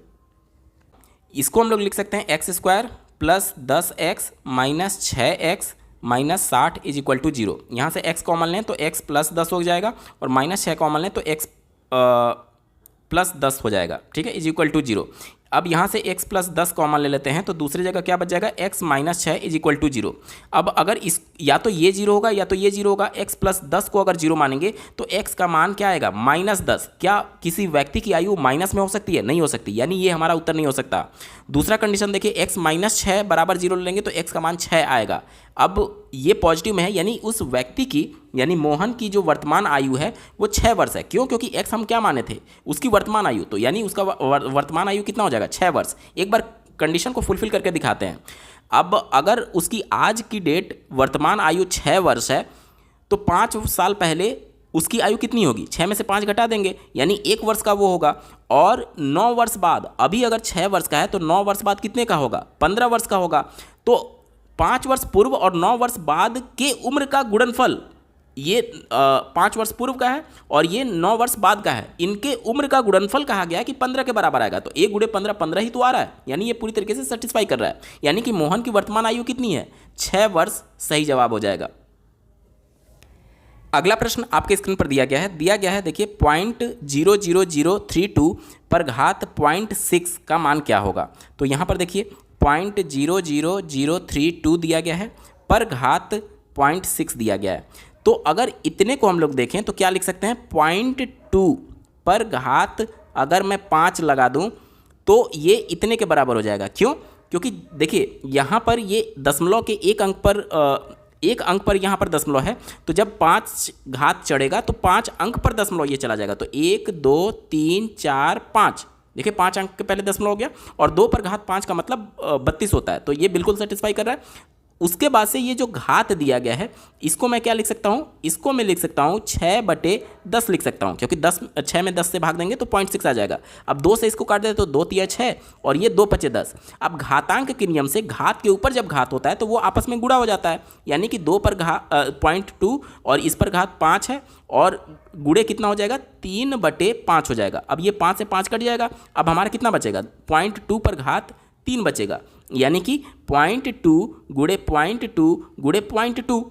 इसको हम लोग लिख सकते हैं x² + 10x - 6x - 60 = 0। यहाँ से x कॉमन लें तो x + 10 हो जाएगा और -6 कॉमन लें तो x + 10 हो जाएगा। ठीक है, = 0। अब यहाँ से x + 10 कॉमन ले लेते हैं तो दूसरी जगह क्या बच जाएगा, x - 6 = 0। अब अगर इस या तो ये 0 होगा या तो ये 0 होगा, x + 10 को अगर 0 मानेंगे तो x का मान क्या आएगा, -10। क्या किसी व्यक्ति की आयु माइनस में हो सकती है, नहीं हो सकती, यानी ये हमारा उत्तर नहीं हो सकता। दूसरा कंडीशन देखिए, x - 6 बराबर 0 लेंगे तो x का मान 6 आएगा। अब ये पॉजिटिव में है, यानी उस व्यक्ति की, यानी मोहन की जो वर्तमान आयु है वो 6 वर्ष है। क्यों, क्योंकि x हम क्या माने थे, उसकी वर्तमान आयु, तो यानी उसका वर्तमान आयु कितना हो जाएगा, 6 वर्ष। एक बार कंडीशन को फुलफिल करके दिखाते हैं। अब अगर उसकी आज की डेट वर्तमान आयु 6 वर्ष है तो 5 साल पहले उसकी आयु कितनी होगी, 6 में से 5 घटा देंगे, यानी 1 वर्ष का वो होगा। और 9 वर्ष बाद, अभी अगर 6 वर्ष का है तो 9 वर्ष बाद कितने का होगा, 15 वर्ष का होगा। तो 5 वर्ष पूर्व और 9 वर्ष बाद के उम्र का गुणनफल, ये 5 वर्ष पूर्व का है और ये 9 वर्ष बाद का है, इनके उम्र का गुणनफल कहा गया है कि 15 के बराबर आएगा। तो 1 × 15 15 ही तो आ रहा है, यानी ये पूरी तरीके से सेटिस्फाई कर रहा है, यानी कि मोहन की वर्तमान आयु कितनी है, 6 वर्ष। सही जवाब हो जाएगा। अगला प्रश्न आपके स्क्रीन पर दिया गया है देखिए, 0.00032 पर घात 0.6 का मान क्या होगा। तो यहाँ पर देखिए 0.00032 दिया गया है, पर घात 0.6 दिया गया है। तो अगर इतने को हम लोग देखें तो क्या लिख सकते हैं, 0.2 पर घात अगर मैं 5 लगा दूं तो ये इतने के बराबर हो जाएगा। क्यों, क्योंकि देखिए यहाँ पर ये दशमलव के एक अंक पर यहाँ पर दशमलव है, तो जब 5 घात चढ़ेगा तो 5 अंक पर दशमलव ये चला जाएगा। तो 1 2 3 4 5, देखिए 5 अंक के पहले दशमलव हो गया और 2 पर घात 5 का मतलब 32 होता है। तो ये बिल्कुल सेटिस्फाई कर रहा है। उसके बाद से ये जो घात दिया गया है इसको मैं क्या लिख सकता हूँ, इसको मैं लिख सकता हूँ 6/10 लिख सकता हूँ, क्योंकि 6 में 10 से भाग देंगे तो 0.6 आ जाएगा। अब 2 से इसको काट देते तो 2 × 6 और ये 2 × 5 = 10। अब घातांक के नियम से घात के ऊपर जब घात होता है तो वो आपस में गुणा हो जाता है, यानी कि 2 पर 0.2 और इस पर घात 5 है और गुणे कितना हो जाएगा, 3/5 हो जाएगा। अब ये 5 से 5 कट जाएगा, अब हमारा कितना बचेगा, 0.2 पर घात 3 बचेगा, यानी कि 0.2 × 0.2 × 0.2,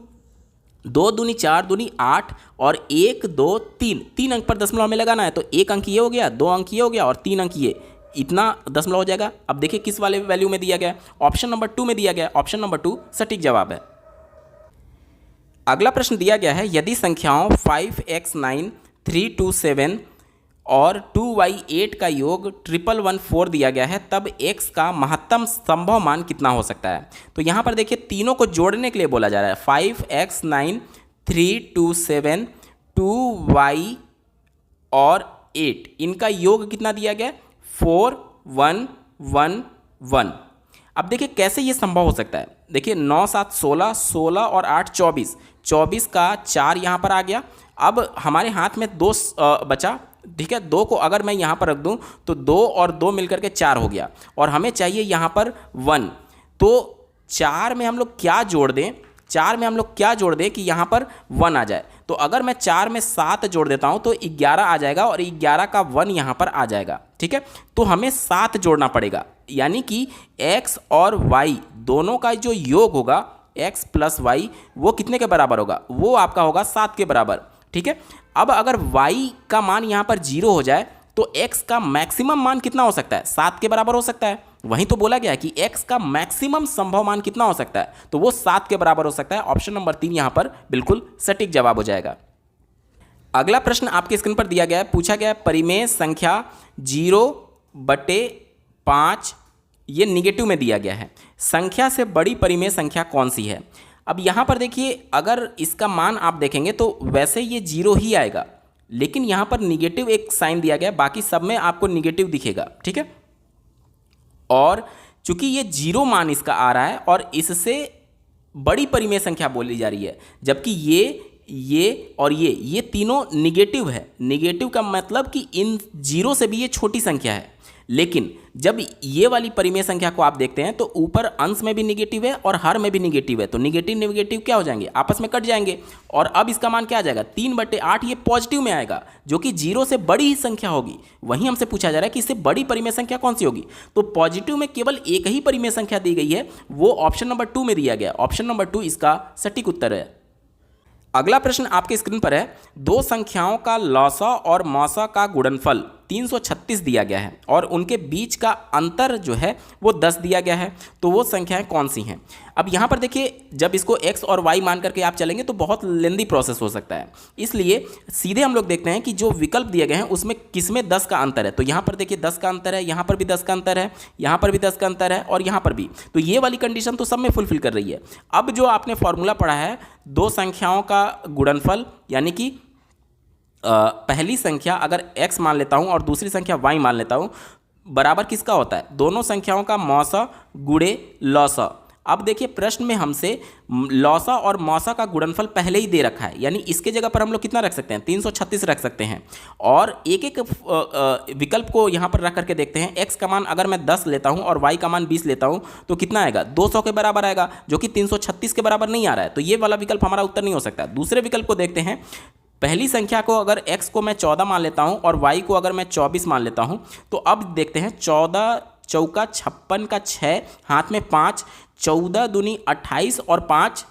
2 दूनी 4 दूनी 8 और 1 2 3 अंक पर दशमलव में लगाना है। तो 1 अंक ये हो गया, 2 अंक ये हो गया और 3 अंक ये, इतना दशमलव हो जाएगा। अब देखिए किस वाले वैल्यू में दिया गया है, ऑप्शन नंबर 2 में दिया गया है। ऑप्शन नंबर 2 सटीक जवाब है। अगला प्रश्न दिया गया है, यदि संख्याओं 5x9 327 और 2y8 का योग 1114 दिया गया है, तब x का महत्तम संभव मान कितना हो सकता है। तो यहाँ पर देखिए तीनों को जोड़ने के लिए बोला जा रहा है, 5x9 327 2y और 8, इनका योग कितना दिया गया है, 4111। अब देखिए कैसे ये संभव हो सकता है। देखिए 9 7 16, 16 और 8 24, 24 का 4 यहाँ पर आ गया। अब हमारे हाथ में 2 बचा, ठीक है। 2 को अगर मैं यहाँ पर रख दूँ तो 2 और 2 मिलकर के 4 हो गया और हमें चाहिए यहाँ पर 1। तो 4 में हम लोग क्या जोड़ दें, 4 में हम लोग क्या जोड़ दें कि यहाँ पर 1 आ जाए। तो अगर मैं 4 में 7 जोड़ देता हूँ तो 11 आ जाएगा और 11 का 1 यहाँ पर आ जाएगा, ठीक है। तो हमें 7 जोड़ना पड़ेगा, यानी कि x और y दोनों का जो योग होगा x + y वो कितने के बराबर होगा, वो आपका होगा 7 के बराबर, ठीक है। अब अगर y का मान यहाँ पर 0 हो जाए तो x का मैक्सिमम मान कितना हो सकता है, 7 के बराबर हो सकता है। वहीं तो बोला गया कि x का मैक्सिमम संभव मान कितना हो सकता है, तो वो 7 के बराबर हो सकता है। ऑप्शन नंबर 3 यहाँ पर बिल्कुल सटीक जवाब हो जाएगा। अगला प्रश्न आपके स्क्रीन पर दिया गया है, पूछा गया है परिमेय संख्या 0 2/5 ये निगेटिव में दिया गया है। संख्या से बड़ी परिमेय संख्या कौन सी है? अब यहाँ पर देखिए, अगर इसका मान आप देखेंगे तो वैसे ये 0 ही आएगा, लेकिन यहाँ पर निगेटिव एक साइन दिया गया है, बाकी सब में आपको निगेटिव दिखेगा, ठीक है। और चूंकि ये 0 मान इसका आ रहा है और इससे बड़ी परिमेय संख्या बोली जा रही है, जबकि ये और ये तीनों निगेटिव है। निगेटिव का मतलब कि इन 0 से भी ये छोटी संख्या है, लेकिन जब ये वाली परिमेय संख्या को आप देखते हैं तो ऊपर अंश में भी निगेटिव है और हर में भी निगेटिव है, तो निगेटिव निगेटिव क्या हो जाएंगे, आपस में कट जाएंगे। और अब इसका मान क्या आ जाएगा, 3/8 ये पॉजिटिव में आएगा, जो कि 0 से बड़ी ही संख्या होगी। वहीं हमसे पूछा जा रहा है कि इससे बड़ी परिमेय संख्या कौन सी होगी, तो पॉजिटिव में केवल एक ही परिमेय संख्या दी गई है, वो ऑप्शन नंबर 2 में दिया गया। ऑप्शन नंबर 2 इसका सटीक उत्तर है। अगला प्रश्न आपके स्क्रीन पर है, दो संख्याओं का लौसा और मौसा का गुणनफल 336 दिया गया है और उनके बीच का अंतर जो है वो 10 दिया गया है, तो वो संख्याएं कौन सी हैं? अब यहाँ पर देखिए, जब इसको x और y मान करके आप चलेंगे तो बहुत लेंदी प्रोसेस हो सकता है, इसलिए सीधे हम लोग देखते हैं कि जो विकल्प दिए गए हैं उसमें किसमें 10 का अंतर है। तो यहाँ पर देखिए 10 का अंतर है, यहाँ पर भी 10 का अंतर है, यहाँ पर भी 10 का अंतर है और यहाँ पर भी, तो ये वाली कंडीशन तो सब में फुलफिल कर रही है। अब जो आपने फॉर्मूला पढ़ा है, दो संख्याओं का गुणनफल, यानी कि पहली संख्या अगर x मान लेता हूं और दूसरी संख्या y मान लेता हूं, बराबर किसका होता है, दोनों संख्याओं का मौसा गुणे लौसा। अब देखिए प्रश्न में हमसे लौसा और मौसा का गुणनफल पहले ही दे रखा है, यानी इसके जगह पर हम लोग कितना रख सकते हैं, 336 रख सकते हैं। और एक एक विकल्प को यहाँ पर रख करके देखते हैं। x का मान अगर मैं 10 लेता हूँ और y का मान 20 लेता हूँ तो कितना आएगा, 200 के बराबर आएगा, जो कि 336 के बराबर नहीं आ रहा है, तो ये वाला विकल्प हमारा उत्तर नहीं हो सकता। दूसरे विकल्प को देखते हैं। पहली संख्या को अगर x को मैं 14 मान लेता हूं और y को अगर मैं 24 मान लेता हूं, तो अब देखते हैं 14 चौका 56 का 6, हाथ में 5, 14 दूनी 28 और 5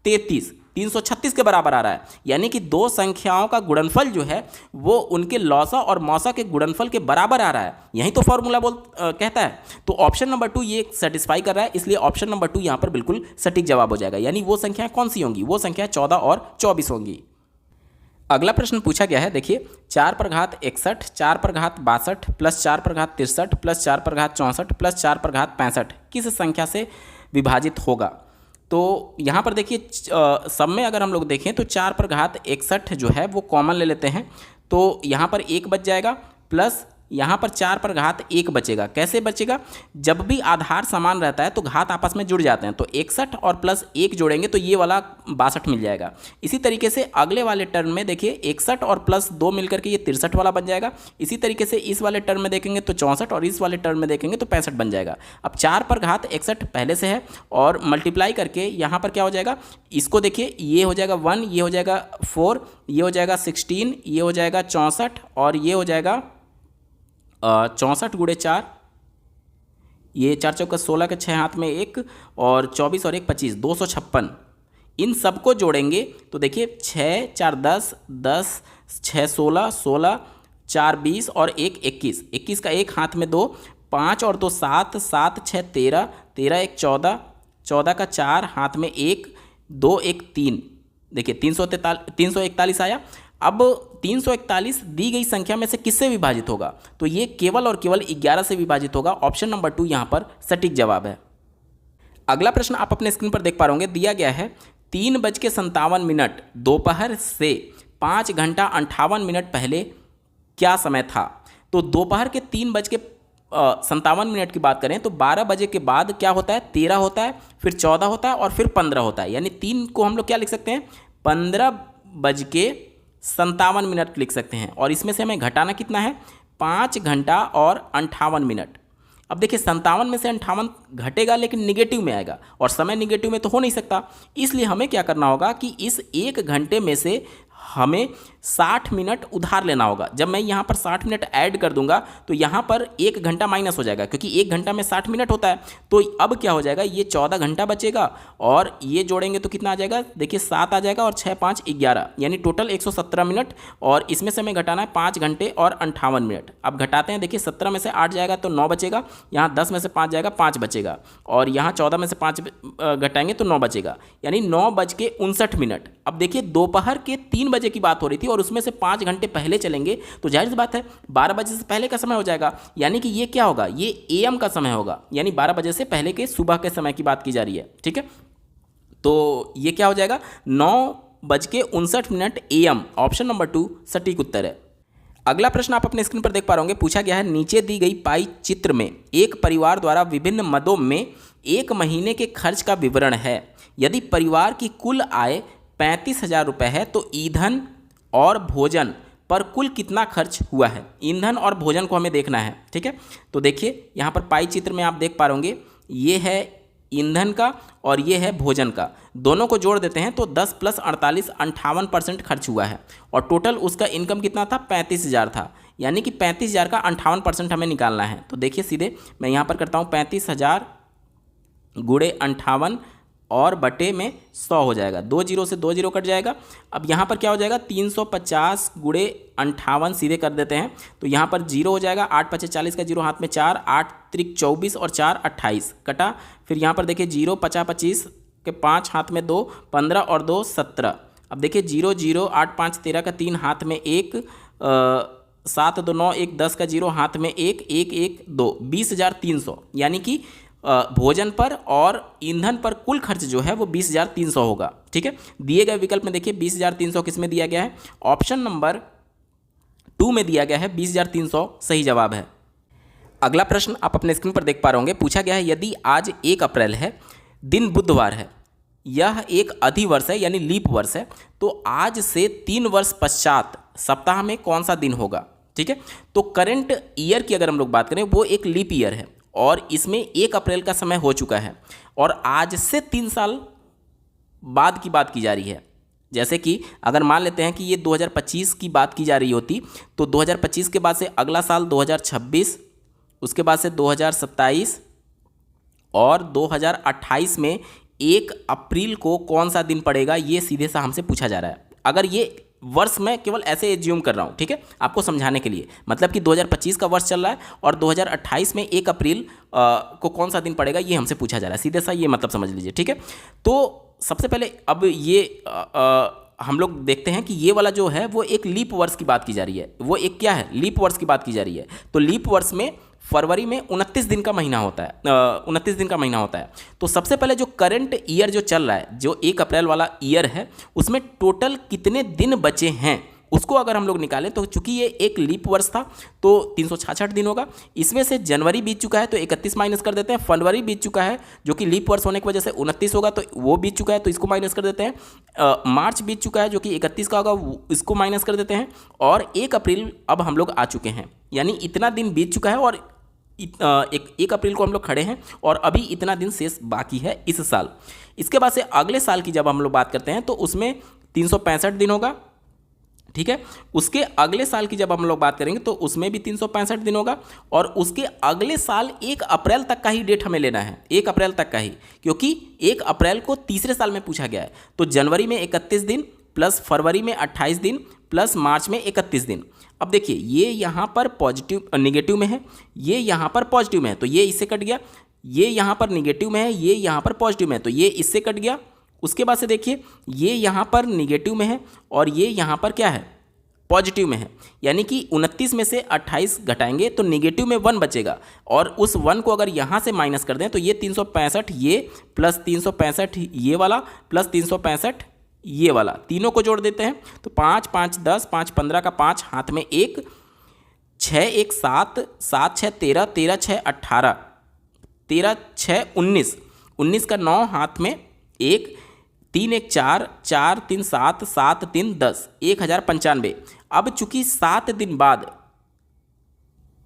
33, 336 के बराबर आ रहा है। यानी कि दो संख्याओं का गुणनफल जो है वो उनके लौसा और मौसा के गुणनफल के बराबर आ रहा है, यही तो फॉर्मूला कहता है। तो ऑप्शन नंबर 2 ये सेटिस्फाई कर रहा है, इसलिए ऑप्शन नंबर 2 यहाँ पर बिल्कुल सटीक जवाब हो जाएगा। यानी वो संख्याएं कौन सी होंगी, वो संख्या 14 और 24 होंगी। अगला प्रश्न पूछा गया है, देखिए 4 पर घात 61, 4 पर घात 62 प्लस 4 पर घात 63 प्लस 4 पर घात 64 प्लस 4 पर घात 65 किस संख्या से विभाजित होगा? तो यहाँ पर देखिए सब में अगर हम लोग देखें तो 4 पर घात 61 जो है वो कॉमन ले लेते हैं, तो यहाँ पर 1 बच जाएगा, प्लस यहाँ पर 4 पर घात 1 बचेगा। कैसे बचेगा, जब भी आधार समान रहता है तो घात आपस में जुड़ जाते हैं, तो 61 और प्लस 1 जोड़ेंगे तो ये वाला 62 मिल जाएगा। इसी तरीके से अगले वाले टर्म में देखिए 61 और प्लस 2 मिलकर के ये 63 वाला बन जाएगा। इसी तरीके से इस वाले टर्म में देखेंगे तो 64 और इस वाले टर्म में देखेंगे तो 65 बन जाएगा। अब 4 पर घात 61 पहले से है और मल्टीप्लाई करके यहाँ पर क्या हो जाएगा, इसको देखिए ये हो जाएगा 1, ये हो जाएगा 4, ये हो जाएगा 16, ये हो जाएगा 64 और ये हो जाएगा 64 गुणे 4, ये 4 चौका 16 के 6 हाथ में 1 और 24 और 1 25, 256। इन सबको जोड़ेंगे तो देखिए 6 4 10, 10 6 16, 16 4 20 और 1 21, 21 का 1 हाथ में 2, 5 और 2 7, 7 6 13, 13 1 14, 14 का 4 हाथ में 1, 2 1 3, देखिए 341 आया। अब 341 दी गई संख्या में से किससे विभाजित होगा, तो ये केवल और केवल 11 से विभाजित होगा। ऑप्शन नंबर 2 यहाँ पर सटीक जवाब है। अगला प्रश्न आप अपने स्क्रीन पर देख पा रहे होंगे, दिया गया है 3:57 दोपहर से 5 घंटा 58 मिनट पहले क्या समय था? तो दोपहर के 3:57 की बात करें तो 12 बजे के बाद क्या होता है, 13 होता है, फिर 14 होता है और फिर 15 होता है। यानी 3 को हम लोग क्या लिख सकते हैं, 15:57 लिख सकते हैं। और इसमें से हमें घटाना कितना है, 5 घंटा और 58 मिनट। अब देखिए 57 में से 58 घटेगा लेकिन निगेटिव में आएगा और समय निगेटिव में तो हो नहीं सकता, इसलिए हमें क्या करना होगा कि इस 1 घंटे में से हमें 60 मिनट उधार लेना होगा। जब मैं यहाँ पर 60 मिनट ऐड कर दूंगा तो यहाँ पर 1 घंटा माइनस हो जाएगा, क्योंकि 1 घंटा में 60 मिनट होता है। तो अब क्या हो जाएगा, ये 14 घंटा बचेगा और ये जोड़ेंगे तो कितना आ जाएगा, देखिए 7 आ जाएगा और 6 5 11, यानी टोटल 117 मिनट। और इसमें से हमें घटाना है 5 घंटे और 58 मिनट। अब घटाते हैं, देखिए 17 में से 8 जाएगा तो 9 बचेगा, यहाँ 10 में से 5 जाएगा 5 बचेगा, और यहाँ 14 में से 5 घटाएंगे तो 9 बचेगा, यानी 9:59। अब देखिए दोपहर के 3 बजे की बात हो रही थी और और उसमें से 5 घंटे पहले चलेंगे तो जाहिर सी बात है 12 बजे से पहले का समय हो जाएगा, यानी कि ये क्या होगा, ये AM का समय होगा, यानी 12 बजे से पहले के सुबह के समय की बात की जा रही है। ठीक है, तो ये क्या हो जाएगा 9:59 AM। ऑप्शन नंबर 2 सटीक उत्तर है। अगला प्रश्न आप अपने स्क्रीन पर देख पा रहे होंगे, पूछा गया है नीचे दी गई पाई चित्र में एक परिवार द्वारा विभिन्न मदों में एक महीने के खर्च का विवरण है। यदि परिवार की कुल आय 35,000 रुपये है तो ईंधन और भोजन पर कुल कितना खर्च हुआ है। ईंधन और भोजन को हमें देखना है। ठीक है, तो देखिए यहाँ पर पाई चित्र में आप देख पा रहे होंगे, ये है ईंधन का और ये है भोजन का, दोनों को जोड़ देते हैं तो 10 + 48 58% खर्च हुआ है और टोटल उसका इनकम कितना था 35,000 था, यानी कि 35,000 का 58% हमें निकालना है। तो देखिए सीधे मैं यहाँ पर करता हूँ 35,000 × 58 और बटे में 100 हो जाएगा, 2 जीरो से 2 जीरो कट जाएगा। अब यहाँ पर क्या हो जाएगा 350 × 58 सीधे कर देते हैं तो यहाँ पर 0 हो जाएगा, 8 × 5 = 40 का 0 हाथ में 4, 8 × 3 = 24 और 4 = 28 कटा। फिर यहाँ पर देखिए 0 50 25 के 5 हाथ में 2, 15 और 2 17। अब देखिए 0 0 8 5 13 का 3 हाथ में 1, 7 2 9 1 10 का 0 हाथ में 1 1 1 2, 20,300, यानी कि भोजन पर और ईंधन पर कुल खर्च जो है वो 20,300 होगा। ठीक है, दिए गए विकल्प में देखिए 20,300 किस में दिया गया है, ऑप्शन नंबर 2 में दिया गया है, 20,300 सही जवाब है। अगला प्रश्न आप अपने स्क्रीन पर देख पा रहे होंगे, पूछा गया है यदि आज 1 अप्रैल है, दिन बुधवार है, यह एक अधिवर्ष है यानी लीप वर्ष है, तो आज से 3 वर्ष पश्चात सप्ताह में कौन सा दिन होगा। ठीक है, तो करंट ईयर की अगर हम लोग बात करें वो एक लीप ईयर है और इसमें 1 अप्रैल का समय हो चुका है और आज से 3 साल बाद की बात की जा रही है। जैसे कि अगर मान लेते हैं कि ये 2025 की बात की जा रही होती तो 2025 के बाद से अगला साल 2026, उसके बाद से 2027 और 2028 में 1 अप्रैल को कौन सा दिन पड़ेगा, ये सीधे सा हमसे पूछा जा रहा है। अगर ये वर्ष मैं केवल ऐसे एज्यूम कर रहा हूँ, ठीक है, आपको समझाने के लिए, मतलब कि 2025 का वर्ष चल रहा है और 2028 में 1 अप्रैल को कौन सा दिन पड़ेगा ये हमसे पूछा जा रहा है, सीधे सा ये मतलब समझ लीजिए। ठीक है, तो सबसे पहले अब ये हम लोग देखते हैं कि ये वाला जो है वो एक लीप वर्ष की बात की जा रही है, वो एक क्या है, लीप वर्ष की बात की जा रही है। तो लीप वर्ष में फरवरी में 29 दिन का महीना होता है, 29 दिन का महीना होता है। तो सबसे पहले जो करंट ईयर जो चल रहा है, जो 1 अप्रैल वाला ईयर है, उसमें टोटल कितने दिन बचे हैं उसको अगर हम लोग निकालें तो चूंकि ये एक लीप वर्ष था तो 366 दिन होगा। इसमें से जनवरी बीत चुका है तो 31 माइनस कर देते हैं, फरवरी बीत चुका है जो कि लीप वर्ष होने की वजह से 29 होगा तो वो बीत चुका है तो इसको माइनस कर देते हैं, मार्च बीत चुका है जो कि 31 का होगा इसको माइनस कर देते हैं और 1 अप्रैल अब हम लोग आ चुके हैं, यानी इतना दिन बीत चुका है और 1 अप्रैल को हम लोग खड़े हैं और अभी इतना दिन शेष बाकी है इस साल। इसके बाद से अगले साल की जब हम लोग बात करते हैं तो उसमें 365 दिन होगा। ठीक है, उसके अगले साल की जब हम लोग बात करेंगे तो उसमें भी 365 दिन होगा और उसके अगले साल 1 अप्रैल तक का ही डेट हमें लेना है, 1 अप्रैल तक का ही, क्योंकि 1 अप्रैल को तीसरे साल में पूछा गया है। तो जनवरी में 31 दिन प्लस फरवरी में 28 दिन प्लस मार्च में 31 दिन। अब देखिए ये यहाँ पर पॉजिटिव निगेटिव में है, ये यहाँ पर पॉजिटिव में है तो ये इससे कट गया, ये यहाँ पर निगेटिव में है, ये यहाँ पर पॉजिटिव में है तो ये इससे कट गया। उसके बाद से देखिए ये यहाँ पर निगेटिव में है और ये यहाँ पर क्या है, पॉजिटिव में है, यानी कि 29 में से 28 घटाएंगे तो निगेटिव में 1 बचेगा और उस 1 को अगर यहाँ से माइनस कर दें तो ये 365 ये प्लस 365 ये वाला प्लस 365 ये वाला, तीनों को जोड़ देते हैं तो 5 5 10 5 15 का 5 हाथ में 1, 6 1 7 7 6 13 13 6 18 13 6 19 19 का 9 हाथ में 1, 3 1 4 4 3 7 7 3 10 1095। अब चूंकि 7 दिन बाद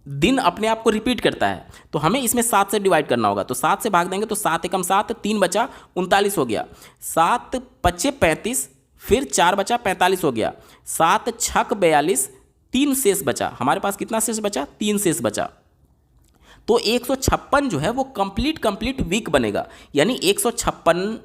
दिन अपने आप को रिपीट करता है तो हमें इसमें 7 से डिवाइड करना होगा, तो 7 से भाग देंगे तो 7 एकम 7, 3 बचा 39 हो गया, 7 पच्चे 35, फिर 4 बचा 45 हो गया, 7 छक 42, 3 शेष बचा। हमारे पास कितना शेष बचा, 3 शेष बचा। तो 156 जो है वो कंप्लीट वीक बनेगा, यानी 156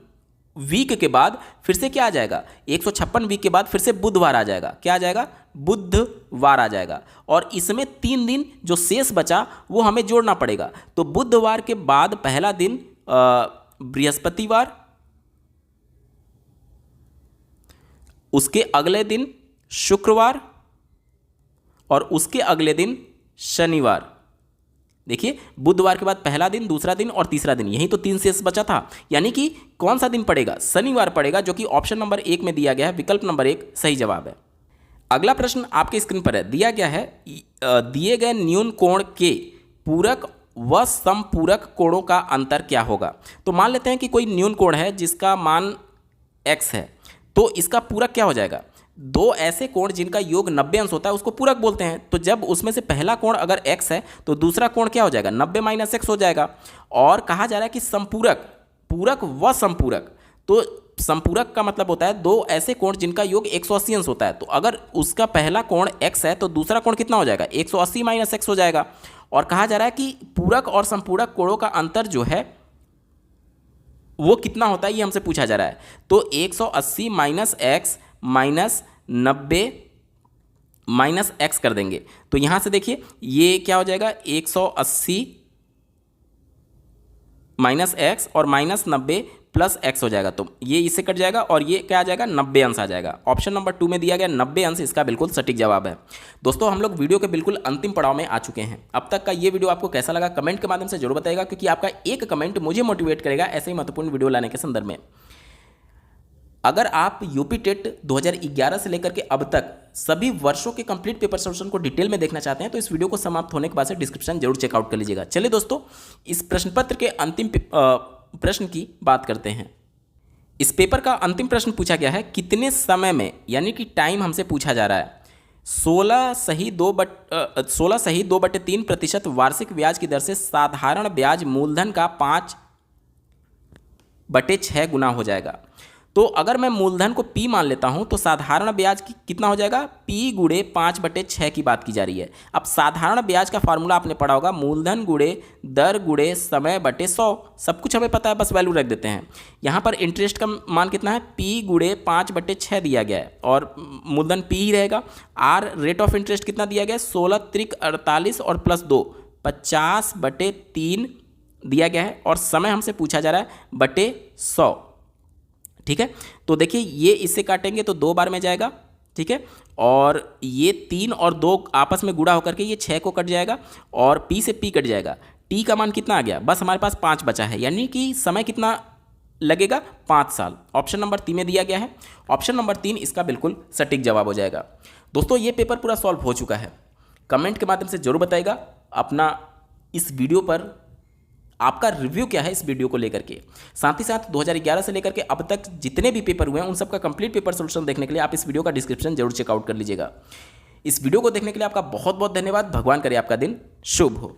वीक के बाद फिर से क्या आ जाएगा, 156 वीक के बाद फिर से बुधवार आ जाएगा। क्या आ जाएगा, बुधवार आ जाएगा और इसमें 3 दिन जो शेष बचा वो हमें जोड़ना पड़ेगा। तो बुधवार के बाद पहला दिन बृहस्पतिवार, उसके अगले दिन शुक्रवार और उसके अगले दिन शनिवार। देखिए बुधवार के बाद पहला दिन, दूसरा दिन और तीसरा दिन, यही तो 3 शेष बचा था। यानी कि कौन सा दिन पड़ेगा? शनिवार पड़ेगा, जो कि ऑप्शन नंबर 1 में दिया गया है। विकल्प नंबर 1 सही जवाब है। अगला प्रश्न आपके स्क्रीन पर है, दिया गया है दिए गए न्यून कोण के पूरक व समपूरक कोणों का अंतर क्या होगा। तो मान लेते हैं कि कोई न्यून कोण है जिसका मान x है, तो इसका पूरक क्या हो जाएगा? दो ऐसे कोण जिनका योग 90 अंश होता है उसको पूरक बोलते हैं। तो जब उसमें से पहला कोण अगर x है तो दूसरा कोण क्या हो जाएगा? 90 माइनस x हो जाएगा। और कहा जा रहा है कि समपूरक, पूरक व समपूरक, तो समपूरक का मतलब होता है दो ऐसे कोण जिनका योग 180 अंश होता है। तो अगर उसका पहला कोण x है तो दूसरा कोण कितना हो जाएगा? 180 माइनस x हो जाएगा। और कहा जा रहा है कि पूरक और समपूरक कोणों का अंतर जो है वो कितना होता है, ये हमसे पूछा जा रहा है। तो 180 minus x minus 90 minus x कर देंगे। तो यहां से देखिए ये क्या हो जाएगा? 180 माइनस एक्स और माइनस 90 प्लस एक्स हो जाएगा। तो ये इससे कट जाएगा और ये क्या आ जाएगा? 90 अंश आ जाएगा। ऑप्शन नंबर 2 में दिया गया 90 अंश इसका बिल्कुल सटीक जवाब है। दोस्तों हम लोग वीडियो के बिल्कुल अंतिम पड़ाव में आ चुके हैं। अब तक का ये वीडियो आपको कैसा लगा कमेंट के माध्यम से जरूर बताइएगा, क्योंकि आपका एक कमेंट मुझे मोटिवेट करेगा ऐसे ही महत्वपूर्ण वीडियो लाने के संदर्भ में। अगर आप यूपी टेट 2011 से लेकर के अब तक सभी वर्षों के कंप्लीट पेपर सॉल्यूशन को डिटेल में देखना चाहते हैं तो इस वीडियो को समाप्त होने के बाद से डिस्क्रिप्शन जरूर चेकआउट कर लीजिएगा। चलिए दोस्तों इस प्रश्न पत्र के अंतिम प्रश्न की बात करते हैं। इस पेपर का अंतिम प्रश्न पूछा गया है कितने समय में, यानी कि टाइम हमसे पूछा जा रहा है। 16 सही 2/3% वार्षिक ब्याज की दर से साधारण ब्याज मूलधन का 5/6 गुना हो जाएगा। तो अगर मैं मूलधन को P मान लेता हूं तो साधारण ब्याज कितना हो जाएगा? P गुणे 5/6 की बात की जा रही है। अब साधारण ब्याज का फार्मूला आपने पढ़ा होगा, मूलधन गुणे दर गुणे समय बटे 100। सब कुछ हमें पता है, बस वैल्यू रख देते हैं। यहाँ पर इंटरेस्ट का मान कितना है? P गुणे 5/6 दिया गया है और मूलधन P ही रहेगा। R रेट ऑफ इंटरेस्ट कितना दिया गया है? 16 त्रिक 48 और प्लस 2 50/3 दिया गया है। और समय हमसे पूछा जा रहा है बटे 100। ठीक है, तो देखिए ये इससे काटेंगे तो 2 बार में जाएगा। ठीक है, और ये 3 और 2 आपस में गुणा होकर के ये 6 को कट जाएगा और P से P कट जाएगा। T का मान कितना आ गया? बस हमारे पास 5 बचा है, यानी कि समय कितना लगेगा? 5 साल। ऑप्शन नंबर 3 में दिया गया है। ऑप्शन नंबर 3 इसका बिल्कुल सटीक जवाब हो जाएगा। दोस्तों ये पेपर पूरा सॉल्व हो चुका है। कमेंट के माध्यम से जरूर बताइएगा अपना इस वीडियो पर आपका रिव्यू क्या है इस वीडियो को लेकर के। साथ ही साथ 2011 से लेकर के अब तक जितने भी पेपर हुए हैं उन सब का कंप्लीट पेपर सॉल्यूशन देखने के लिए आप इस वीडियो का डिस्क्रिप्शन जरूर चेकआउट कर लीजिएगा। इस वीडियो को देखने के लिए आपका बहुत बहुत धन्यवाद। भगवान करे आपका दिन शुभ हो।